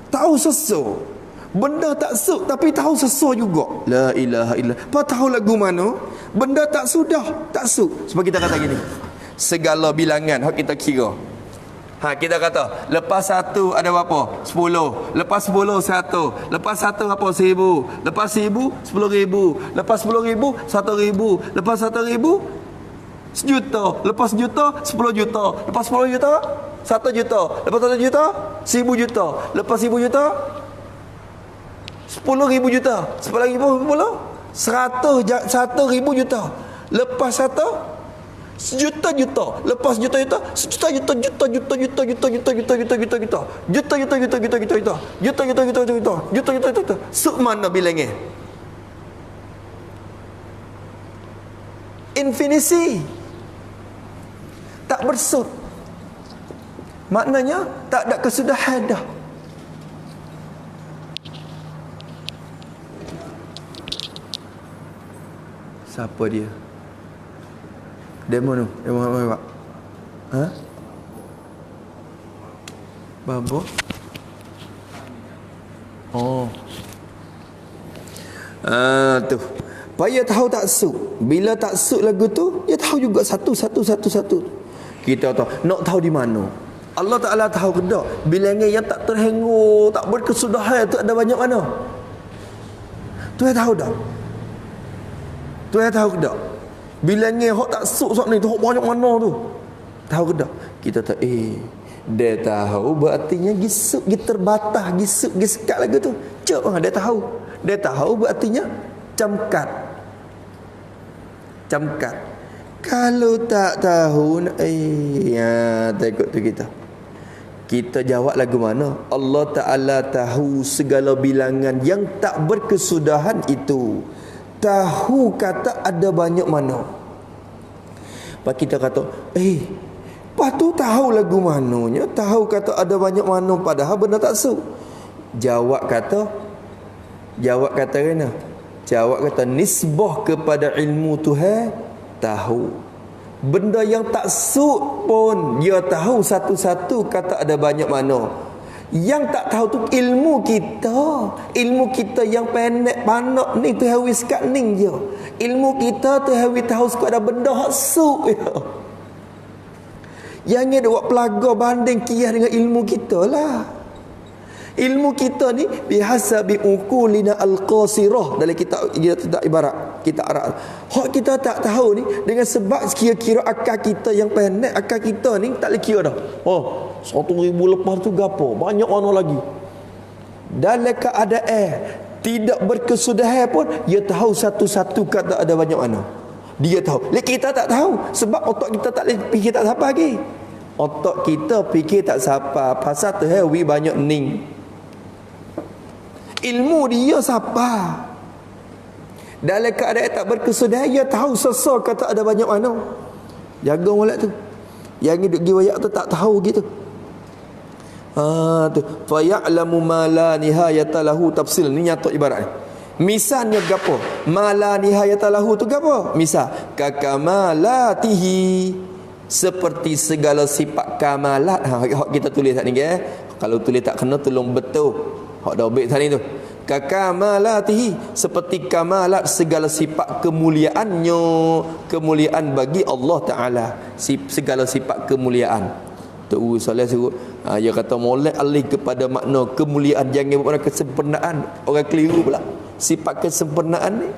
Tahu sesu. Benda tak suk tapi tahu sesu juga. La ilaha illallah. Apa tahu lagu mana? Benda tak sudah, tak suk. Sebab kita kata gini. Segala bilangan hak kita kira. Kita kata lepas satu ada berapa? 10. Lepas 10 1. Lepas 1 apa? 1000. Lepas 1000 10,000. Lepas 10,000 1,000. Lepas 1,000 1,000,000. Lepas 1,000,000 10 juta. Lepas 10 juta 1 juta. Lepas 1 juta 1,000 juta. Lepas 1,000 juta 10,000 juta. 10,000 100,000 juta. Lepas 1 sejuta juta. Lepas juta suk mana bilangnya? Infinisi. Tak bersut. Maknanya tak ada kesudahan dah. Siapa dia? Demo tu. Demo apa? Ha? Babo? Oh. Tu. Payah tahu taksub. Bila taksub lagu tu, dia tahu juga satu. Kita tahu. Nak tahu di mana? Allah Ta'ala tahu ke tak? Bilangan yang tak terhenggur, tak berkesudahan tu ada banyak mana? Tuhan tahu tak? Tuhan tahu ke tak? Bilangan hok tak suk sok ni tu hok banyak mana tu? Tahu ke tak? Kita tahu dia tahu berartinya gisuk terbatas, gisuk sekat lagu tu. Cuk dia tahu. Dia tahu berartinya camkat. Kalau tak tahu takut tu kita jawab lagu mana? Allah Ta'ala tahu segala bilangan yang tak berkesudahan itu. Tahu kata ada banyak mana. Lepas kita kata, lepas tu tahu lagu mananya, tahu kata ada banyak mana padahal benda tak su. Jawab kata kena. Jawab kata nisbah kepada ilmu Tuhan tahu. Benda yang tak suk pun dia tahu satu-satu kata ada banyak mana. Yang tak tahu tu ilmu kita yang pendek panak ni tu hawi sekat ning je. Ilmu kita tu hawi tahu sekat ada benda hak suk ya. Yang ni dia buat pelaga banding kias dengan ilmu kita lah. Ilmu kita ni bihasabi uqulina al-qasirah dalam kitab ibarat kita Arab. Hak kita tak tahu ni dengan sebab kira-kira akal kita yang pendek, akal kita ni tak boleh kira dah. 1,000 lepas tu gapo? Banyak mana lagi. Dalam keadaan tidak berkesudahan pun dia tahu satu-satu kata ada banyak mana. Dia tahu. Lek kita tak tahu sebab otak kita tak boleh fikir tak siapa lagi. Otak kita fikir tak siapa pasal tu banyak ning. Ilmu dia siapa? Dalam keadaan tak berkesudahan dia tahu sesar kata ada banyak mana. Jaga molek tu. Yang duk gi wayak tu tak tahu gitu. Tu fa ya'lamu ma la nihayata lahu tafsil ni nyata ibarat ni. Misalnya gapo? Ma la nihayata lahu tu gapo? Misal kakamalatihi seperti segala sifat kamalat. Hak kita tulis tak ni Kalau tulis tak kena tolong betul. Hak dah baik tadi tu. Kakamalatihi seperti kamalat segala sifat kemuliaannya, kemuliaan bagi Allah Taala. Segala sifat kemuliaan. Tu Saleh suruh dia kata molek alih kepada makna kemuliaan, jangan makna kesempurnaan. Orang keliru pula. Sifat kesempurnaan ni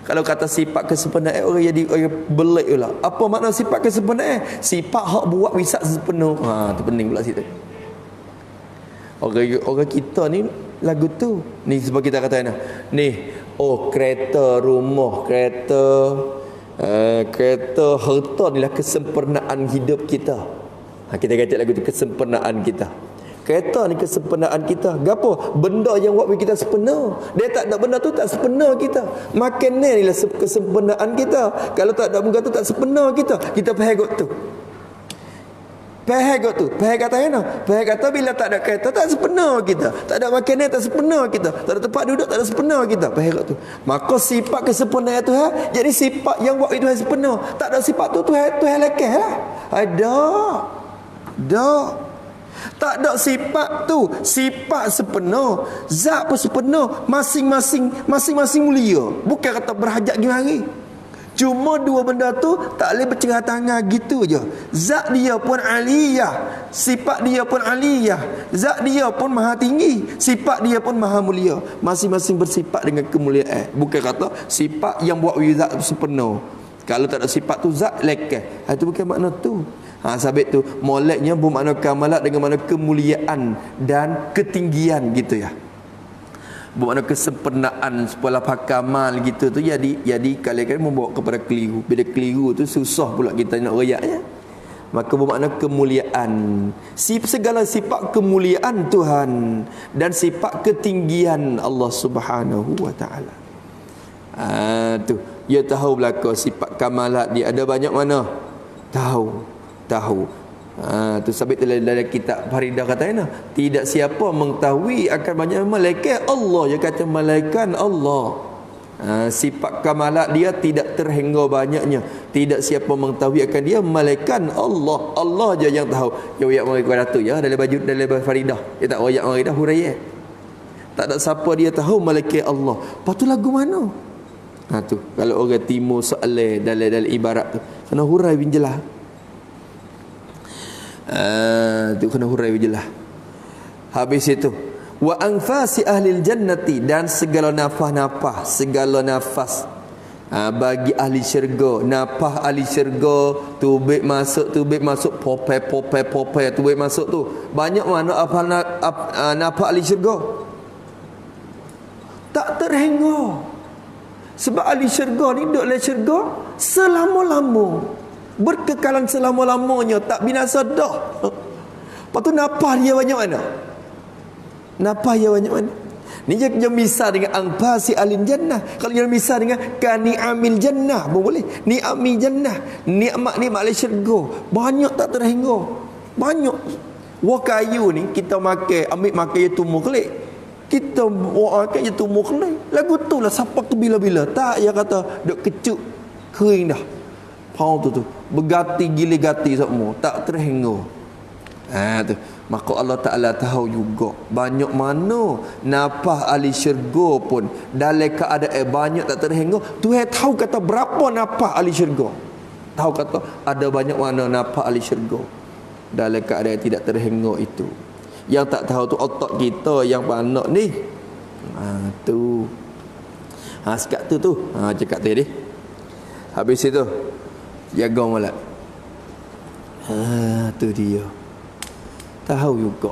kalau kata sifat kesempurnaan orang jadi orang belik pula. Apa makna sifat kesempurnaan? Sifat hak buat bisa sempurna. Tu pening pula situ. Orang kita ni lagu tu ni sebab kita kata ni kereta, rumah, kereta harta ni lah kesempurnaan hidup kita. Kita kata lagu tu kesempurnaan kita. Kereta ni kesempurnaan kita. Gapo? Benda yang buat kita sempurna. Dia tak ada benda tu tak sempurna kita. Makan ni lah kesempurnaan kita. Kalau tak ada benda tu tak sempurna kita. Kita faham tu. Faham tu. Faham kata Faham kata bila tak ada kereta tak sempurna kita. Tak ada makanan tak sempurna kita. Tak ada tempat duduk tak ada sempurna kita. Faham tu. Maka sifat kesempurnaan Tuhan jadi sifat yang buat Tuhan sempurna. Tak ada sifat tu Tuhan lekeh lah. Ada. Tak ada sifat tu. Sifat sempurna. Zat pun sempurna. Masing-masing mulia. Bukan kata berhajat gimana. Cuma dua benda tu tak boleh bercerah tangan gitu je. Zat dia pun aliyah, sifat dia pun aliyah. Zat dia pun maha tinggi, sifat dia pun maha mulia. Masing-masing bersifat dengan kemuliaan. Bukan kata sifat yang buat zat sempurna. Kalau tak ada sifat tu zat lekeh. Itu bukan makna tu. Sabit tu moleknya bermakna kamalat dengan makna kemuliaan dan ketinggian gitu ya. Bermakna kesempurnaan sepolah kamal gitu tu jadi kali-kali membawa kepada keliru. Bila keliru tu susah pula kita nak rayaknya. Maka bermakna kemuliaan. Segala sifat kemuliaan Tuhan dan sifat ketinggian Allah Subhanahu wa taala. Tu dia tahu belaka sifat kamalat dia ada banyak mana? Tahu. Tu sabit dalam kitab Faridah katanya, tidak siapa mengetahui akan banyak malaikat Allah. Dia kata malaikat Allah. Sifat kamalat dia tidak terhingga banyaknya. Tidak siapa mengetahui akan dia malaikat Allah. Allah je yang tahu. Ya ayat mereka tu ya dalam baju dalam Faridah. Dia tak ayat Faridah huraian. Tak ada siapa dia tahu malaikat Allah. Lepas tu lagu mana? Tu kalau orang timur soalan dalam ibarat tu kena hurai bin jelas. Tu kena hurai bin jelas. Habis itu wa anfasi ahlil jannati, dan segala nafas bagi ahli syurga. Nafas ahli syurga, tubik masuk popai tubik masuk tu. Banyak mana apa nafas ahli syurga? Tak terhingga. Sebab ahli syurga ni duduk dalam syurga selama-lama, berkekalan selama-lamanya, tak binasa dah. Lepas tu nafas dia banyak mana? Nafas dia banyak mana? Ni dia misal dengan angpasi alin jannah. Kalau dia misal dengan kani'amil jannah pun boleh. Ni'amil jannah, nikmat ahli syurga banyak tak terhingga. Banyak. Wah kayu ni kita makan, ambil makan dia tumbuh kelik. Kita makan dia tumbuh kelik. Lagu tu lah siapa ke bila-bila. Tak, dia kata duk kecut kering dah. Pau tu bergati gili gati semua, tak terhingga. Tu maka Allah Ta'ala tahu juga banyak mana nafas ahli syurga pun dalam keadaan banyak tak terhingga. Tuhan tahu kata berapa nafas ahli syurga. Tahu kata ada banyak mana nafas ahli syurga dalam keadaan tidak terhingga itu. Yang tak tahu tu otak kita yang panak ni. Tu sekat tu cakap tadi. Habis itu jaga molek. Tu dia. Tahu juga.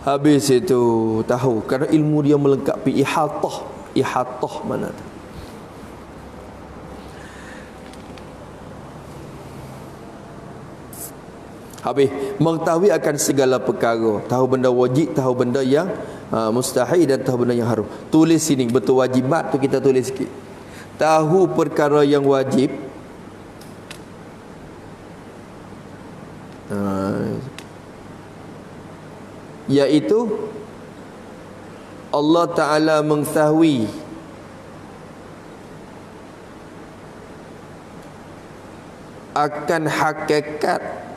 Habis itu tahu kerana ilmu dia melengkapi ihatah mana tu. Habis mengetahui akan segala perkara, tahu benda wajib, tahu benda yang mustahil, dan tahu benda yang haram. Tulis sini betul wajibat tu kita tulis sikit. Tahu perkara yang wajib, iaitu Allah Ta'ala mengetahui akan hakikat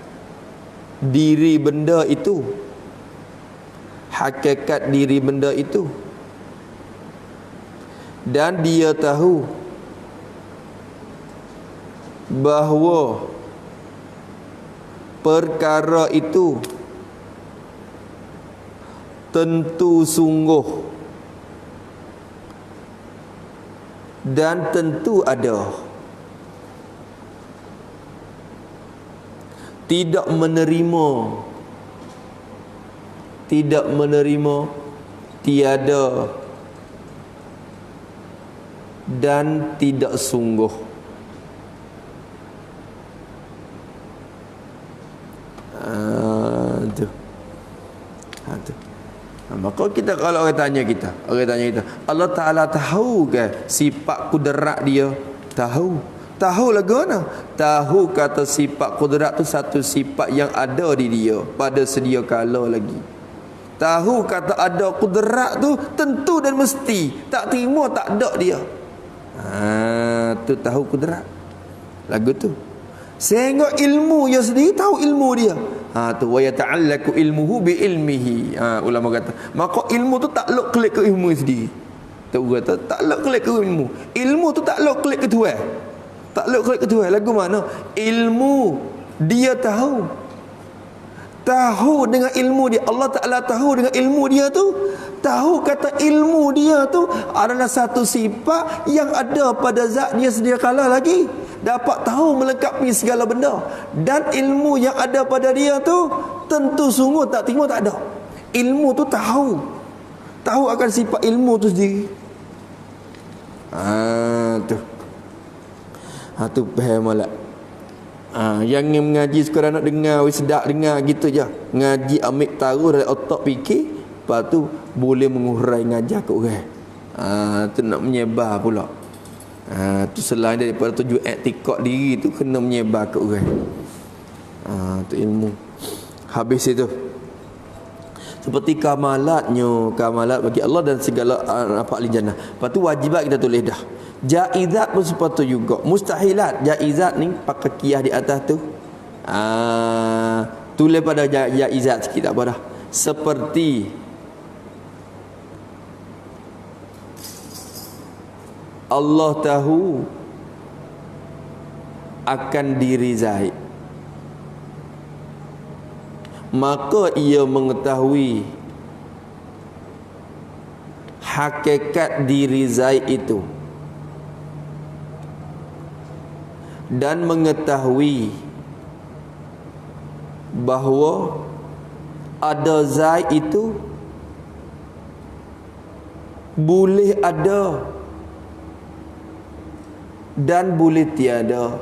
diri benda itu. Hakikat diri benda itu. Dan dia tahu bahawa perkara itu tentu sungguh dan tentu ada. Tidak menerima, tiada, dan tidak sungguh. Maka kita kalau orang tanya kita, Allah Ta'ala tahu ke sifat kudrat dia? Tahu lagu mana? Tahu kata sifat kudrat tu satu sifat yang ada di dia pada sedia kala lagi. Tahu kata ada kudrat tu tentu dan mesti, tak terima tak ada dia. Tu tahu kudrat. Lagu tu. Sehingga ilmu dia sendiri tahu ilmu dia. Tu wa yata'allaku ilmuhu bi ilmihi. Ulama kata, maka ilmu tu takluk klik ke ilmu sendiri. Tu kata takluk klik ke ilmu. Ilmu tu takluk klik ke Tuhan. Takluk klik ke Tuhan. Lagu mana? Ilmu dia tahu. Tahu dengan ilmu dia. Allah Ta'ala tahu dengan ilmu dia tu. Tahu kata ilmu dia tu adalah satu sifat yang ada pada zat dia sedia kala lagi. Dapat tahu melengkapi segala benda. Dan ilmu yang ada pada dia tu tentu sungguh tak terima tak ada. Ilmu tu tahu. Tahu akan sifat ilmu tu sendiri. Tu faham tak? Yang mengaji sekarang nak dengar, sedap dengar gitu je. Ngaji ambil taruh dari otak fikir, lepas tu boleh mengurai ngajar ke orang. Tu nak menyebar pula. Tu selain daripada tujuan i'tiqad diri tu kena menyebar ke orang. Tu ilmu. Habis itu. Seperti kamalat bagi Allah dan segala apa ahli jannah. Lepas tu wajibat kita tulis dah. Jaizat pun sepatut juga. Mustahilat, jaizat ni pakai kiyah di atas tu. Tulis pada jaizat sikit tak apa dah. Seperti Allah tahu akan diri Zaid, maka ia mengetahui hakikat diri Zaid itu dan mengetahui bahawa ada Zaid itu boleh ada dan boleh tiada.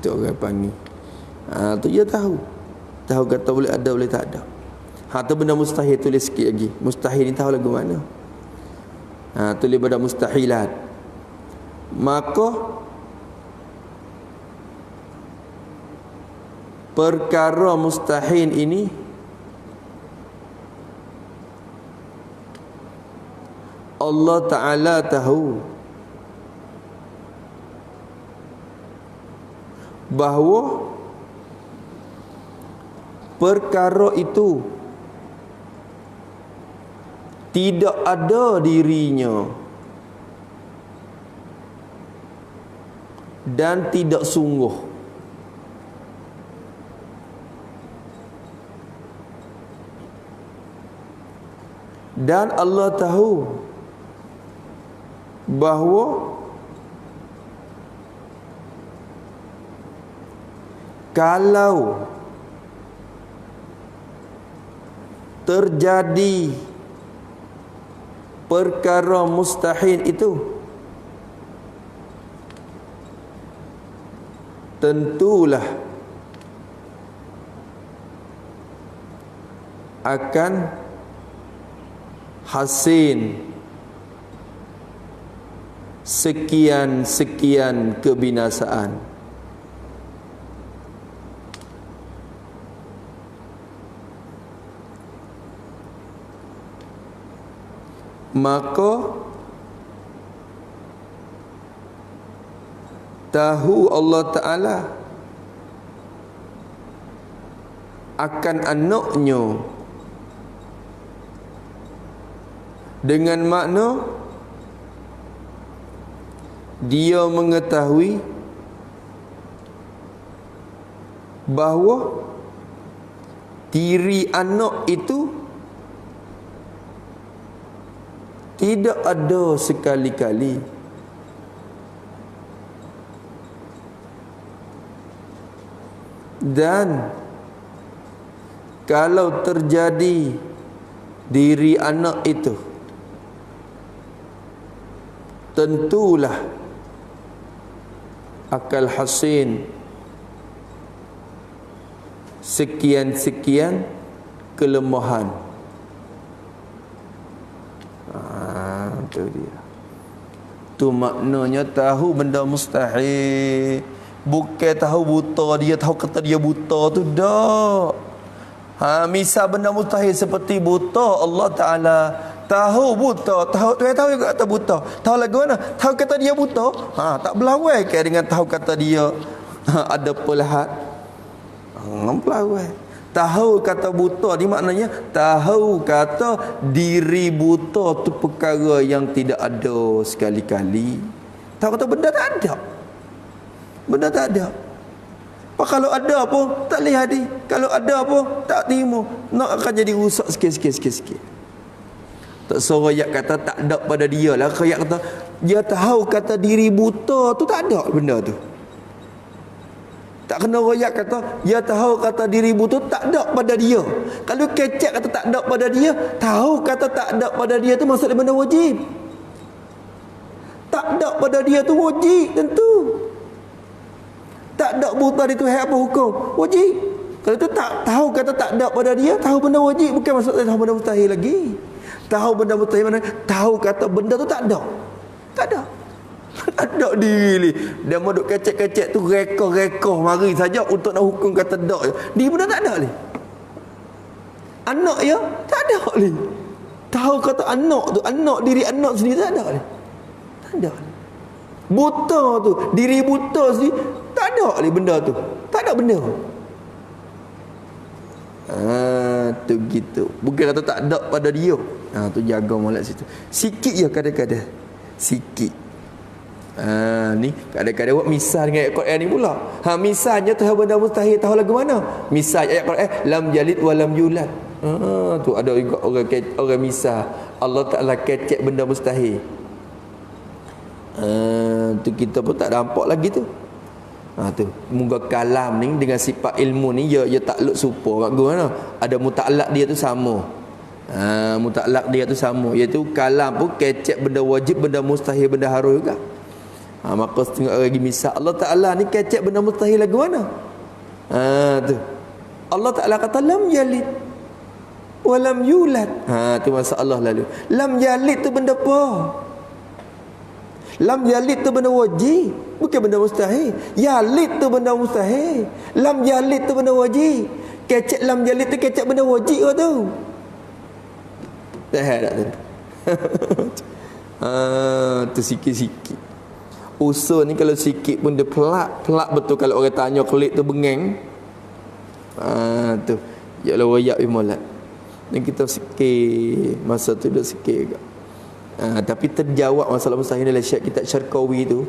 Tu orang panggil. Tu dia tahu kata boleh ada boleh tak ada. Tu benda mustahil tulis sikit lagi. Mustahil ni tahu lagu mana. Tulis pada mustahilat. Maka perkara mustahil ini Allah Ta'ala tahu bahawa perkara itu tidak ada dirinya dan tidak sungguh. Dan Allah tahu bahawa kalau terjadi perkara mustahil itu, tentulah akan hasil sekian kebinasaan. Maka tahu Allah Ta'ala akan anaknya dengan makna dia mengetahui bahawa diri anak itu tidak ada sekali-kali dan kalau terjadi diri anak itu, tentulah akal hasin sekian kelemahan. Itu dia. Tu maknanya tahu benda mustahil. Bukan tahu buta dia, tahu kata dia buta tu dak. Misal benda mustahil seperti buta, Allah Ta'ala tahu buta, tahu juga kata buta. Tahu lagu mana? Tahu kata dia buta. Tak berlawan ke dengan tahu kata dia ada pelahat. Berlawan. Tahu kata buta ni maknanya tahu kata diri buta tu perkara yang tidak ada sekali-kali. Tahu kata benda tak ada. Benda tak ada. Kalau ada apa tak boleh hadir. Kalau ada apa tak terima. Nak akan jadi rusak sikit. Tak suruh ayat kata tak ada pada dia lah. Ayat kata dia tahu kata diri buta tu tak ada benda tu. Tak kena royak kata dia tahu kata diri buta tak ada pada dia. Kalau kecek kata tak ada pada dia, tahu kata tak ada pada dia tu maksudnya benda wajib. Tak ada pada dia tu wajib tentu. Tak ada buta di Tuhan apa hukum? Wajib. Kalau tu tak tahu kata tak ada pada dia, tahu benda wajib bukan maksudnya tahu benda mustahil lagi. Tahu benda mustahil mana? Tahu kata benda tu tak ada. Tak ada. Tak ada diri ni. Dia mau duk kecek-kecek tu reka-reka mari saja untuk nak hukum kata dak. Dia benda tak ada ni. Anak ya tak ada ni. Tahu kata anak tu, anak diri anak sendiri tak ada ni. Tak ada ni. Buta tu, diri buta sendiri tak ada ni benda tu. Tak ada benda. Tu gitu. Bukan kata tak ada pada dia. Tu jaga molek situ. Sikit je kadang-kadang. Sikit. Ni kadang-kadang buat misal dengan ayat Quran ni pula. Misalnya tahu benda mustahil, tahu lagu mana? Misal ayat Quran lam yalid wa lam yulad. Tu ada juga orang misal Allah Taala kecek benda mustahil. Tu kita pun tak nampak lagi tu. Tu moga kalam ni dengan sifat ilmu ni ya takluk serupa kat mana? Ada mutaklak dia tu sama. Mutaklak dia tu sama, iaitu kalam pun kecek benda wajib, benda mustahil, benda harus juga. Maka setengah lagi misal Allah Taala ni kecek benda mustahil lagu mana? Tu Allah Taala kata lam yalid wa lam yulad. Tu masalah lalu. Lam yalid tu benda apa? Lam yalid tu benda wajib, bukan benda mustahil. Yalid tu benda mustahil. Lam yalid tu benda wajib. Kecek lam yalid tu kecek benda wajib ke tu? Tak ada tu. Tu sikit-sikit. Usul ni kalau sikit pun dia pelak betul. Kalau orang tanya kelik tu bengeng. Tu ya Allah wayak bimolat. Dan kita sikit masa tu dah sikit juga. Tapi terjawab masalah mustahil dalam kitab Syarqawi tu.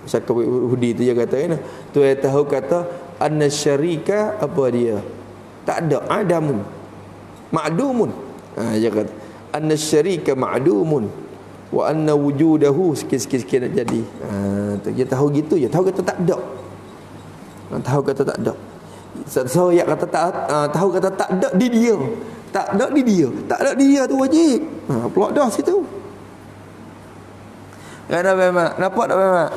Syarqawi Hudi tu dia kata kan. Tu dia tahu kata anna syarika apa dia? Tak ada, adamun. Ma'dumun. Dia kata anna syarika ma'dumun wa anna wujudahu sikit-sikit nak jadi. Dia tahu gitu je, tahu kata tak ada. Tahu kata tak ada. So ya kata tak tahu kata tak ada di dia. Tak ada di dia. Tak ada di dia tu wajib. Pelak dah situ. Kan memang nampak tak memang?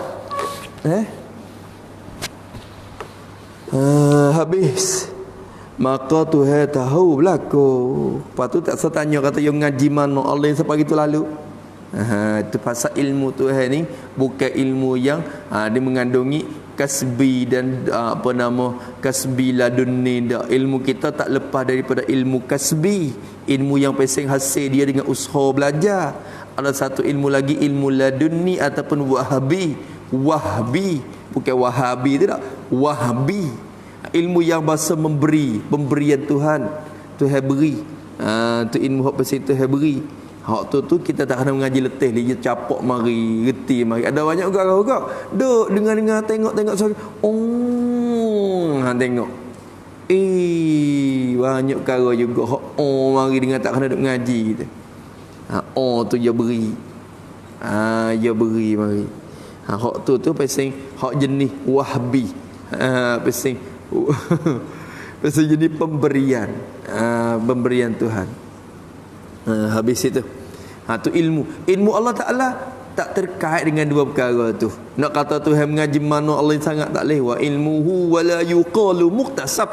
Habis. Maka Tuhan tahu berlaku. Lepas tu tak setanya kata yang ngaji mana Allah sampai gitu lalu. Itu pasal ilmu Tuhan ni bukan ilmu yang dia mengandungi kasbi dan kasbi ladunni. Ilmu kita tak lepas daripada ilmu kasbi, ilmu yang pesing hasil dia dengan usaha belajar. Ada satu ilmu lagi, ilmu ladunni ataupun wahbi, bukan wahabi tidak, wahbi, ilmu yang bahasa memberi, pemberian Tuhan beri. Tu ilmu hak pesing Tuhan beri. Hak tu kita tak kena mengaji letih dia capok mari, reti mari. Ada banyak orang duk dengar tengok suara. Tengok. Banyak perkara juga hak mari dengar tak kena duk mengaji kita. Tu dia beri. Dia beri mari. Hak tu pasal hak jenis wahbi. Pasal pasal jenis pemberian. Pemberian Tuhan. Habis itu. Tu ilmu Allah Ta'ala tak terkait dengan dua perkara tu. Nak kata Tuhan mengaji mana Allah sangat tak leh. Wa ilmuhu wa la yuqalu muqtasab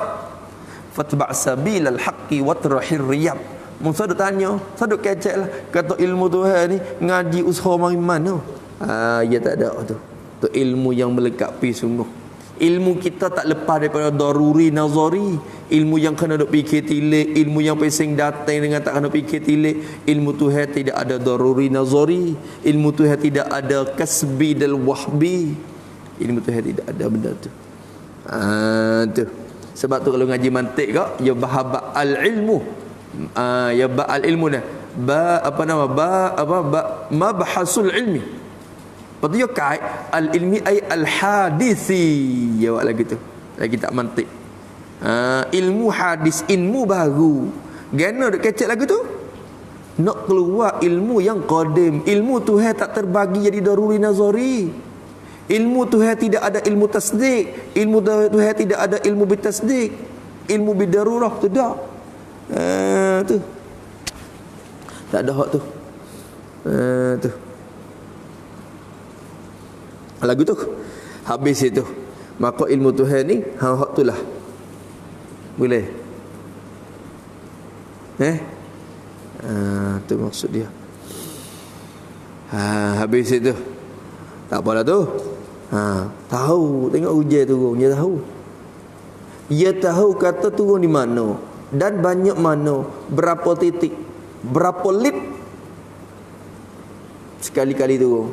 fatba' sabilal haqqi watrahir riyab. Musa duk tanya, saya duk kecek lah. Kata ilmu Tuhan ni ngaji usaha mari mana? Ya tak ada tu. Tu ilmu yang melengkapi sungguh. Ilmu kita tak lepas daripada daruri nazari. Ilmu yang kena duk fikir tilik, ilmu yang pesing datang dengan tak kena fikir tilik. Ilmu Tuhan tidak ada daruri nazari. Ilmu Tuhan tidak ada kasbi dan wahbi. Ilmu Tuhan tidak ada benda tu. Tu. Sebab tu kalau ngaji mantik kak, ya bahabak al-ilmu. Ya ba al-ilmu dah. Mabhasul ilmi. Lepas tu dia kait al-ilmi ay al-hadisi. Jawab lagi tu. Lagi tak mantik. Ilmu hadis, ilmu baru. Gana duk kecek lagu tu? Nak keluar ilmu yang qadim. Ilmu Tuhan tak terbagi jadi daruri nazari. Ilmu Tuhan tidak ada ilmu tasdik. Ilmu Tuhan tidak ada ilmu bitasdik. Ilmu bidarurah tu dah. Tu. Tak ada hak tu. Tu. Lagu tu habis itu, maka ilmu Tuhan ni hak tu lah boleh Tu maksud dia. Habis itu tak apalah tu. Tahu, tengok hujan turun, dia tahu. Dia tahu kata turun di mana dan banyak mana, berapa titik, berapa lit sekali-kali turun.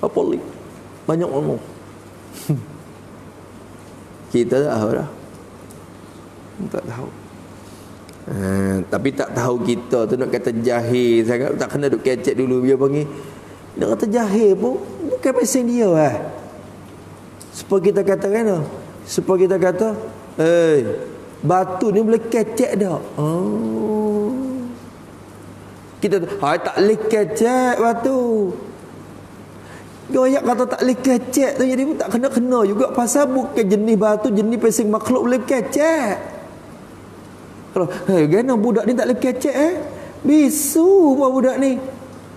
Berapa lit? Banyak mana? Kita tak tahu dah. Tak tahu. Tapi tak tahu kita tu nak kata jahil sangat, tak kena duk kecek dulu. Dia panggil nak kata jahil pun bukan pasal dia lah. Supaya kita kata kan, supaya kita kata batu ni boleh kecek dah. Kita tak boleh kecek batu. Goyak kata tak boleh kecek tu, jadi pun tak kena-kena juga. Pasal bukan jenis batu, jenis pasal makhluk boleh kecek. Kalau gana budak ni tak boleh kecek bisu buat budak ni.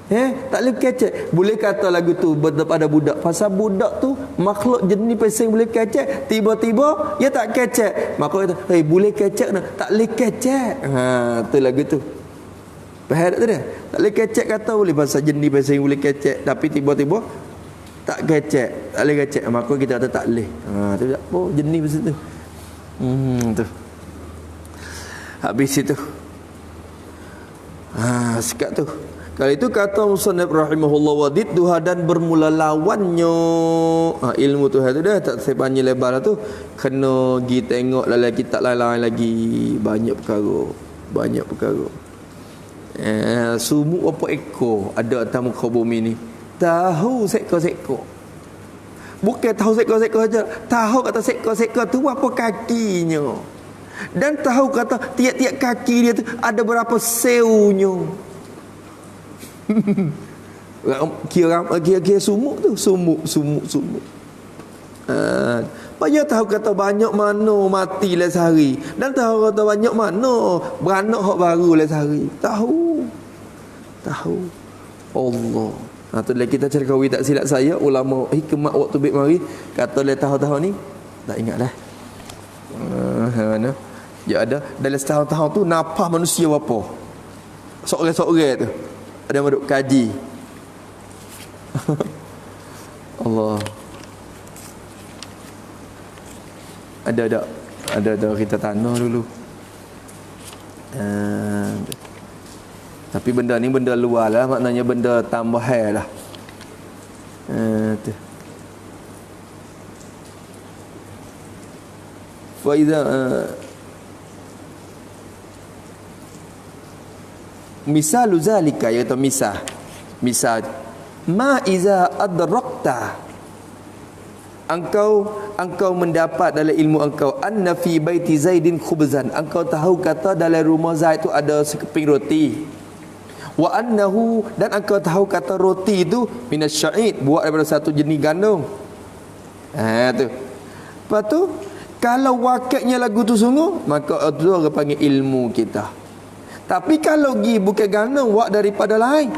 Tak boleh kecek. Boleh kata lagu tu pada budak. Pasal budak tu makhluk jenis pasal boleh kecek, tiba-tiba dia tak kecek. Maka kata, boleh kecek nak, tak boleh kecek. Tu lagu tu. Faham tak tu dia? Tak boleh kecek kata boleh pasal jenis pasal boleh kecek, tapi tiba-tiba tak kecek, tak boleh kecek. Maka kita kata tak boleh. Tu tak apa jenis pasal tu. Tu. Habis itu sekat tu. Kalau itu kata musannif rahimahullah wadidduha, dan bermula lawannya. Ilmu tu tu dah tak saya panjang lebar tu. Kena pergi tengok dalam kitab lain-lain lagi. Banyak perkara. Sumuk apa ekor ada atas muka bumi ni. Tahu sekor-sekor. Bukan tahu sekor-sekor saja. Tahu kata sekor-sekor tu apa kakinya. Dan tahu kata tiap-tiap kaki dia tu ada berapa seunya. Kira sumuk tu, sumuk. Banyak tahu kata banyak mana mati lah sehari, dan tahu kata banyak mana beranak hak baru lah sehari. Tahu Allah. Tu lagi kita cari kawi tak silap saya, ulama hikmat waktu bik mari kata le tahu-tahu ni tak ingat lah. Ya ada dalam setahun-tahun tu napah manusia berapa? Seorang-seorang tu ada yang duk kaji. Allah. Ada kita tanah dulu. Tapi benda ni benda luar lah, maknanya benda tambahan lah. Tu. Faiza misalu zalika, iaitu misal ma iza adrakta, engkau mendapat dalam ilmu engkau anna fi baiti zaidin khubzan, engkau tahu kata dalam rumah Zaid tu ada sekeping roti, wa annahu, dan engkau tahu kata roti itu minasya'id, buat daripada satu jenis gandum. Tu. Lepas tu kalau wakilnya lagu tu sungguh, maka itu orang panggil ilmu kita. Tapi kalau gi bukan gandum, buat daripada lain,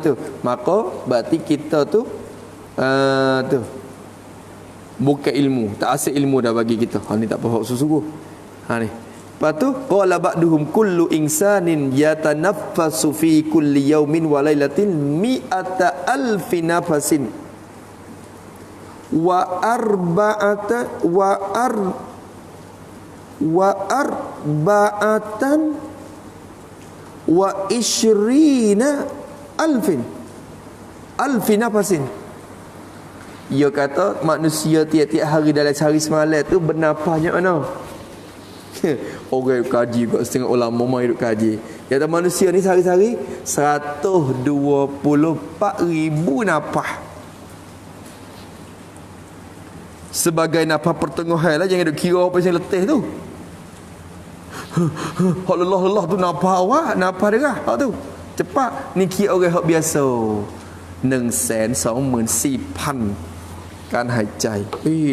tu maka berarti kita tu tu bukan ilmu, tak asal ilmu dah bagi kita. Ni tak apa sungguh. Ni. Lepas tu qala ba'duhum kullu insanin yatanaffasu fi kulli yawmin wa lailatin mi'ata alfi nafasin wa arba'atan wa ishrina alfi nafasin. Ia kata manusia tiap-tiap hari dalam sehari semalam tu bernafasnya mana? Orang kaji kat setengah ulama mai duk kaji. Dia kata manusia ni sehari-hari 124,000 nafas. Sebagai nafas pertengahan lah, jangan duk kira apa yang letih tu. Hak lelah tu nafas awak, nafas derah hak tu. Cepat ni kira orang hak biasa. 124,000 kan hajai.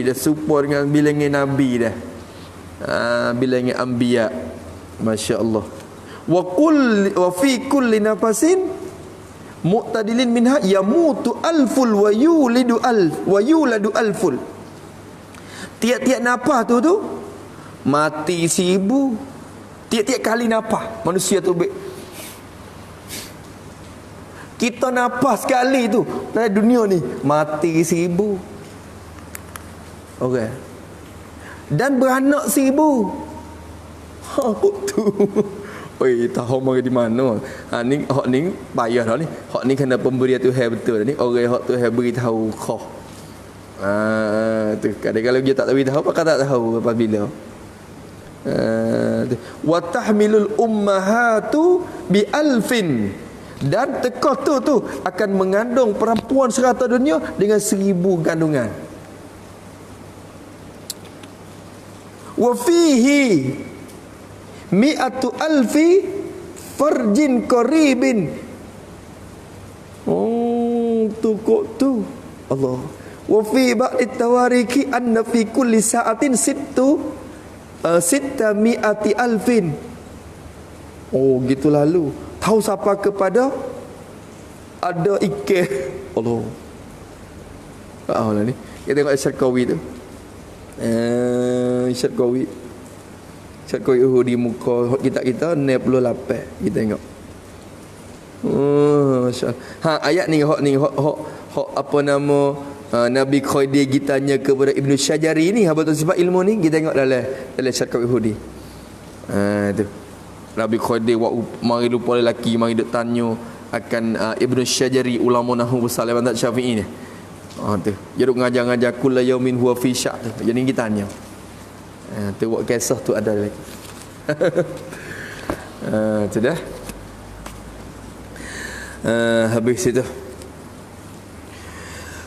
Dah support dengan bilangan nabi dah. Bilangan anbiya. Masya-Allah. Wa fi kulli nafasin mu'tadilin minha yamutu alful wa yuladu alful. Tiap-tiap nafas tu mati 1,000, Tiap-tiap kali nafas manusia tu kita nafas sekali tu dalam dunia ni mati 1000. Okey. Dan beranak 1000. Tu. Oi, tahu mari di mana. Ni hak ni payah dah ni. Hak ni kena pemberian Tuhan betul ni. Orang hak Tuhan beri tahu kau. Tu kadang-kadang dia tak tahu apa tak tahu apabila. Wa tahmilul ummahatu bi alfin. Dan teka tu akan mengandung perempuan serata dunia dengan 1000 kandungan. Wa fihi mi'atu alfi farjin qaribin. Tu kok tu Allah. Wa fi ba'd tawariki anna fi kulli sa'atin sitta mi'ati alfin. Gitu lalu. Tahu siapa kepada ada ikan. Allah. Lah ni. Kita tengok Syarqawi tu. Syarqawi di muka kita 68. Kita tengok. Masyaallah. Ayat ni hak apa nama Nabi Khadir gitanya kepada Ibnu Syajari ni betul sifat ilmu ni kita tengok dalam Syarqawi Yahudi. Tu. Nabi Khadir mari lupa lelaki mari duk tanya akan Ibnu Syajari ulama nahwu besar mazhab Syafi'i ni. Tu. Dia duk ngajar-ngajar kullu yaumin huwa fi sya' tu. Jadi kita tanya. Tu buat kisah tu ada lagi. Tu dah. Habis itu.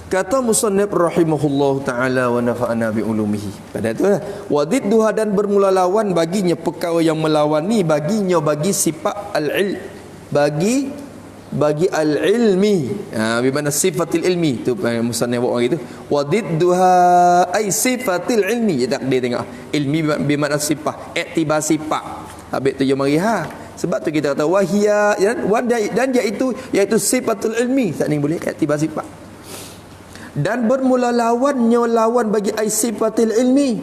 Kata musannif rahimahullahu taala wa nafa'ana bi ulumihi. Pada tu lah. Wadidduha dan bermula lawan baginya perkara yang melawan ni bagi sifat al-ilm. Bagi al-ilmi. Bi mana sifatil ilmi tu musannif buat orang itu. Wadidduha ai sifatil ilmi. Dia tengok ilmi bi mana sifat, iktibar sifat. Habis tu dia mari sebab tu kita kata wahia dan iaitu sifatul ilmi. Tak ni boleh iktibar sifat. Dan bermula lawan bagi sifatil ilmi.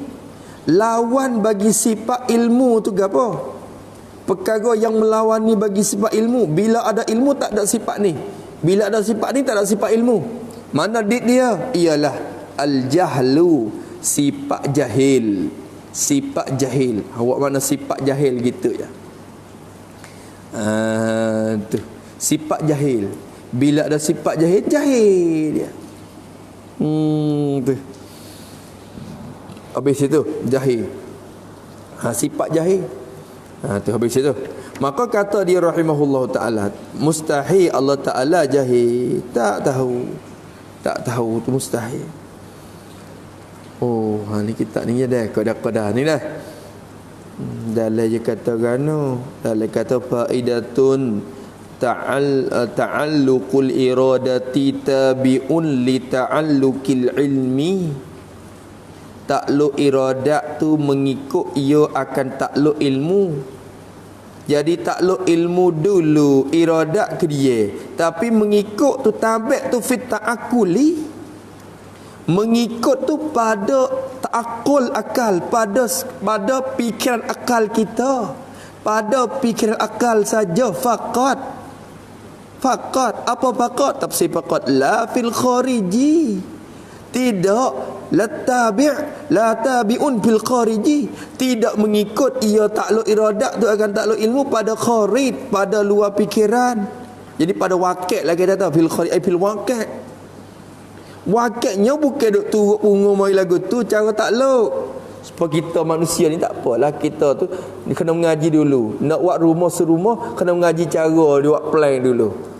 Lawan bagi sifat ilmu tu gapo? Perkara yang melawan ni bagi sifat ilmu. Bila ada ilmu tak ada sifat ni. Bila ada sifat ni tak ada sifat ilmu. Mana dia? Ialah al-jahlu, sifat jahil. Sifat jahil. Awak mana sifat jahil gitu ya. Tu. Sifat jahil. Bila ada sifat jahil dia. Tu. Habis itu jahil. Sifat jahil. Tu habis itu. Maka kata dia rahimahullah taala, mustahil Allah taala jahil. Tak tahu tu mustahil. Ni kitab ni dah qada-qada ni dah. Dalam je kata gano, dalam kata faidatun ta'alluqul iradati tabi'un li ta'alluqil ilmi. Takluk iradat tu mengikut ia akan takluk ilmu. Jadi takluk ilmu dulu, iradat ke dia. Tapi mengikut tu tabik tu fit ta'akuli. Mengikut tu pada ta'akul akal, pada pikiran akal kita. Pada pikiran akal saja faqat. Apa faqat? Tafsir faqat la fil khariji. Tidak la tabi'un fil khariji. Tidak mengikut ia takluk iradat tu akan takluk ilmu pada kharij, pada luar pikiran. Jadi pada wakil lah kita kata fil kharij fil wakil. Wakilnya bukan duk turut bunga mai lagu tu cara takluk. Sebab kita manusia ni tak apalah, kita tu kena mengaji dulu. Nak buat rumah serumah kena mengaji cara dia buat plan dulu.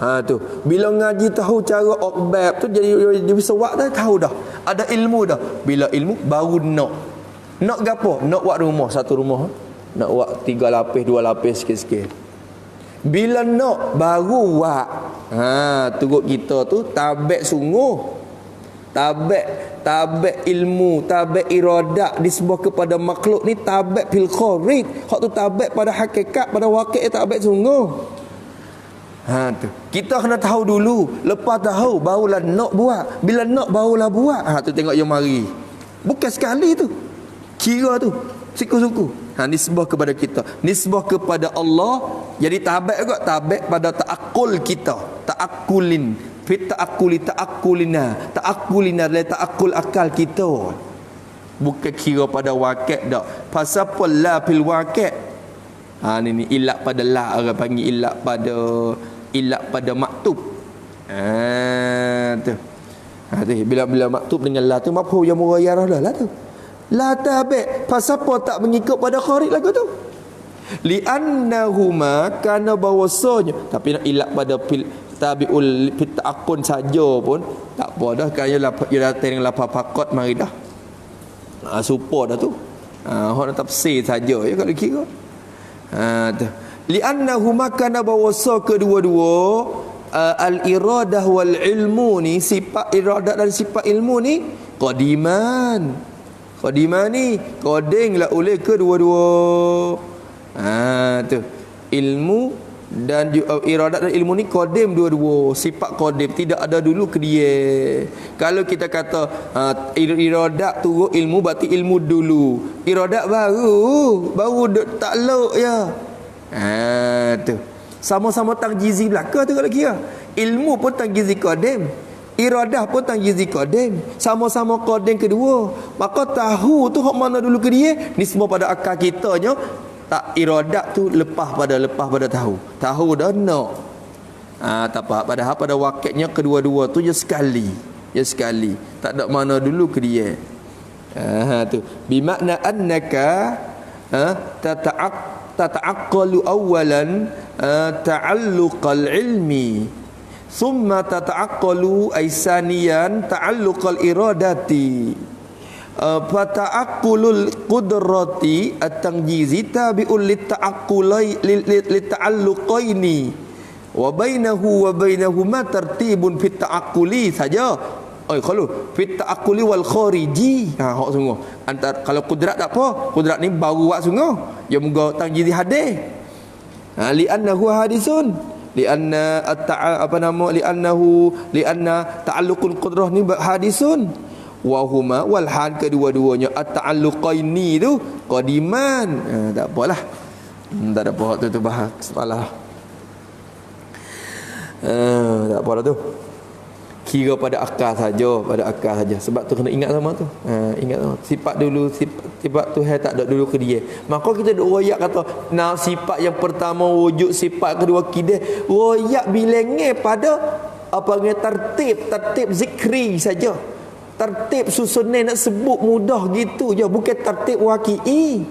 Tu. Bila ngaji tahu cara okbab tu jadi dia bisa buat dah, tahu dah. Ada ilmu dah. Bila ilmu baru nak. Nak gapo? Nak buat rumah, satu rumah. Nak buat 3 lapis, 2 lapis sikit-sikit. Bila nak baru buat. Turut kita tu tabik sungguh. Tabik ilmu, tabik iradat disebut kepada makhluk ni tabik fil kharij. Hak tu tabik pada hakikat, pada wakil tabik sungguh. Tu. Kita kena tahu dulu. Lepas tahu barulah nak buat. Bila nak barulah buat. Tu tengok yang mari. Bukan sekali tu. Kira tu. Suku-suku. Nisbah kepada kita, nisbah kepada Allah. Jadi tabak juga, tabak pada ta'akul kita. Ta'akulin, fit ta'akulina adalah ta'akul akal kita. Bukan kira pada wakil dak. Pasal apa la fil wakil? Ni ilat pada la, orang panggil ilat pada maktub. Tu. Tu bila maktub dengan la tu mafhum yang mughayyarah lah tu. La tabi', pasal apa tak mengikut pada kharij lagu tu? Li'annahuma, kana bahawasanya, tapi nak ilat pada tabi'ul ta'akun saja pun tak apa dah, kan ia datang dengan lafaz faqat mari dah. Support dah tu. Orang tafsir saja ya kalau kira. Tu. Li'annahuma, kana bahawasa kedua-dua al-iradah wal ilmu ni, sifat iradah dan sifat ilmu ni qadiman ni kodeng lah oleh kedua-dua. Tu ilmu dan iradat dan ilmu ni kodim dua-dua, sifat kodim, tidak ada dulu ke dia. Kalau kita kata iradat tu ilmu, berarti ilmu dulu, iradat baru takluk ya. Tu sama-sama tangjizi belaka tu kalau kira. Ilmu pun tangjizi kodim, iradah pun tangjizi kodim, sama-sama kodim kedua. Maka tahu tu hak mana dulu ke dia, nisbah pada akal kitanya. Tak, iradah tu lepas pada tahu dah no. Tak apa, padahal pada wakilnya kedua-dua tu je sekali, tak ada mana dulu ke dia. Tu bimakna annaka tata'aqqalu awwalan ta'alluqal ilmi, thumma tata'aqqalu aysaniyan ta'alluqal iradati. Fata'aqqulul qudrati at-tangjizi tabi'un lita'alluqaini wa bainahu wa bainahuma tartibun fit ta'aqquli saja. Kalau fit ta'aqquli wal khariji, hak sungguh antara, kalau kudrat tak apa, kudrat ni baru buat sungguh ya, moga tangjizi hadis. Li'annahu hadisun, li'anna ta'alluqul qudrah ni hadisun. Wahuma walhan, kedua-duanya at-ta'alluqaini tu qadiman. Tak apalah, tak ada apa tu bahas salah. Tak apalah tu, kira pada akal saja, sebab tu kena ingat sama tu. Ingat sama sifat dulu, sifat tu tak ada dulu ke dia. Maka kita duk royak kata sifat yang pertama wujud, sifat kedua kidah, royak bilangnya pada apa ni, tertib zikri saja. Tertib susunan nak sebut mudah gitu je, bukan tertib waqi'i.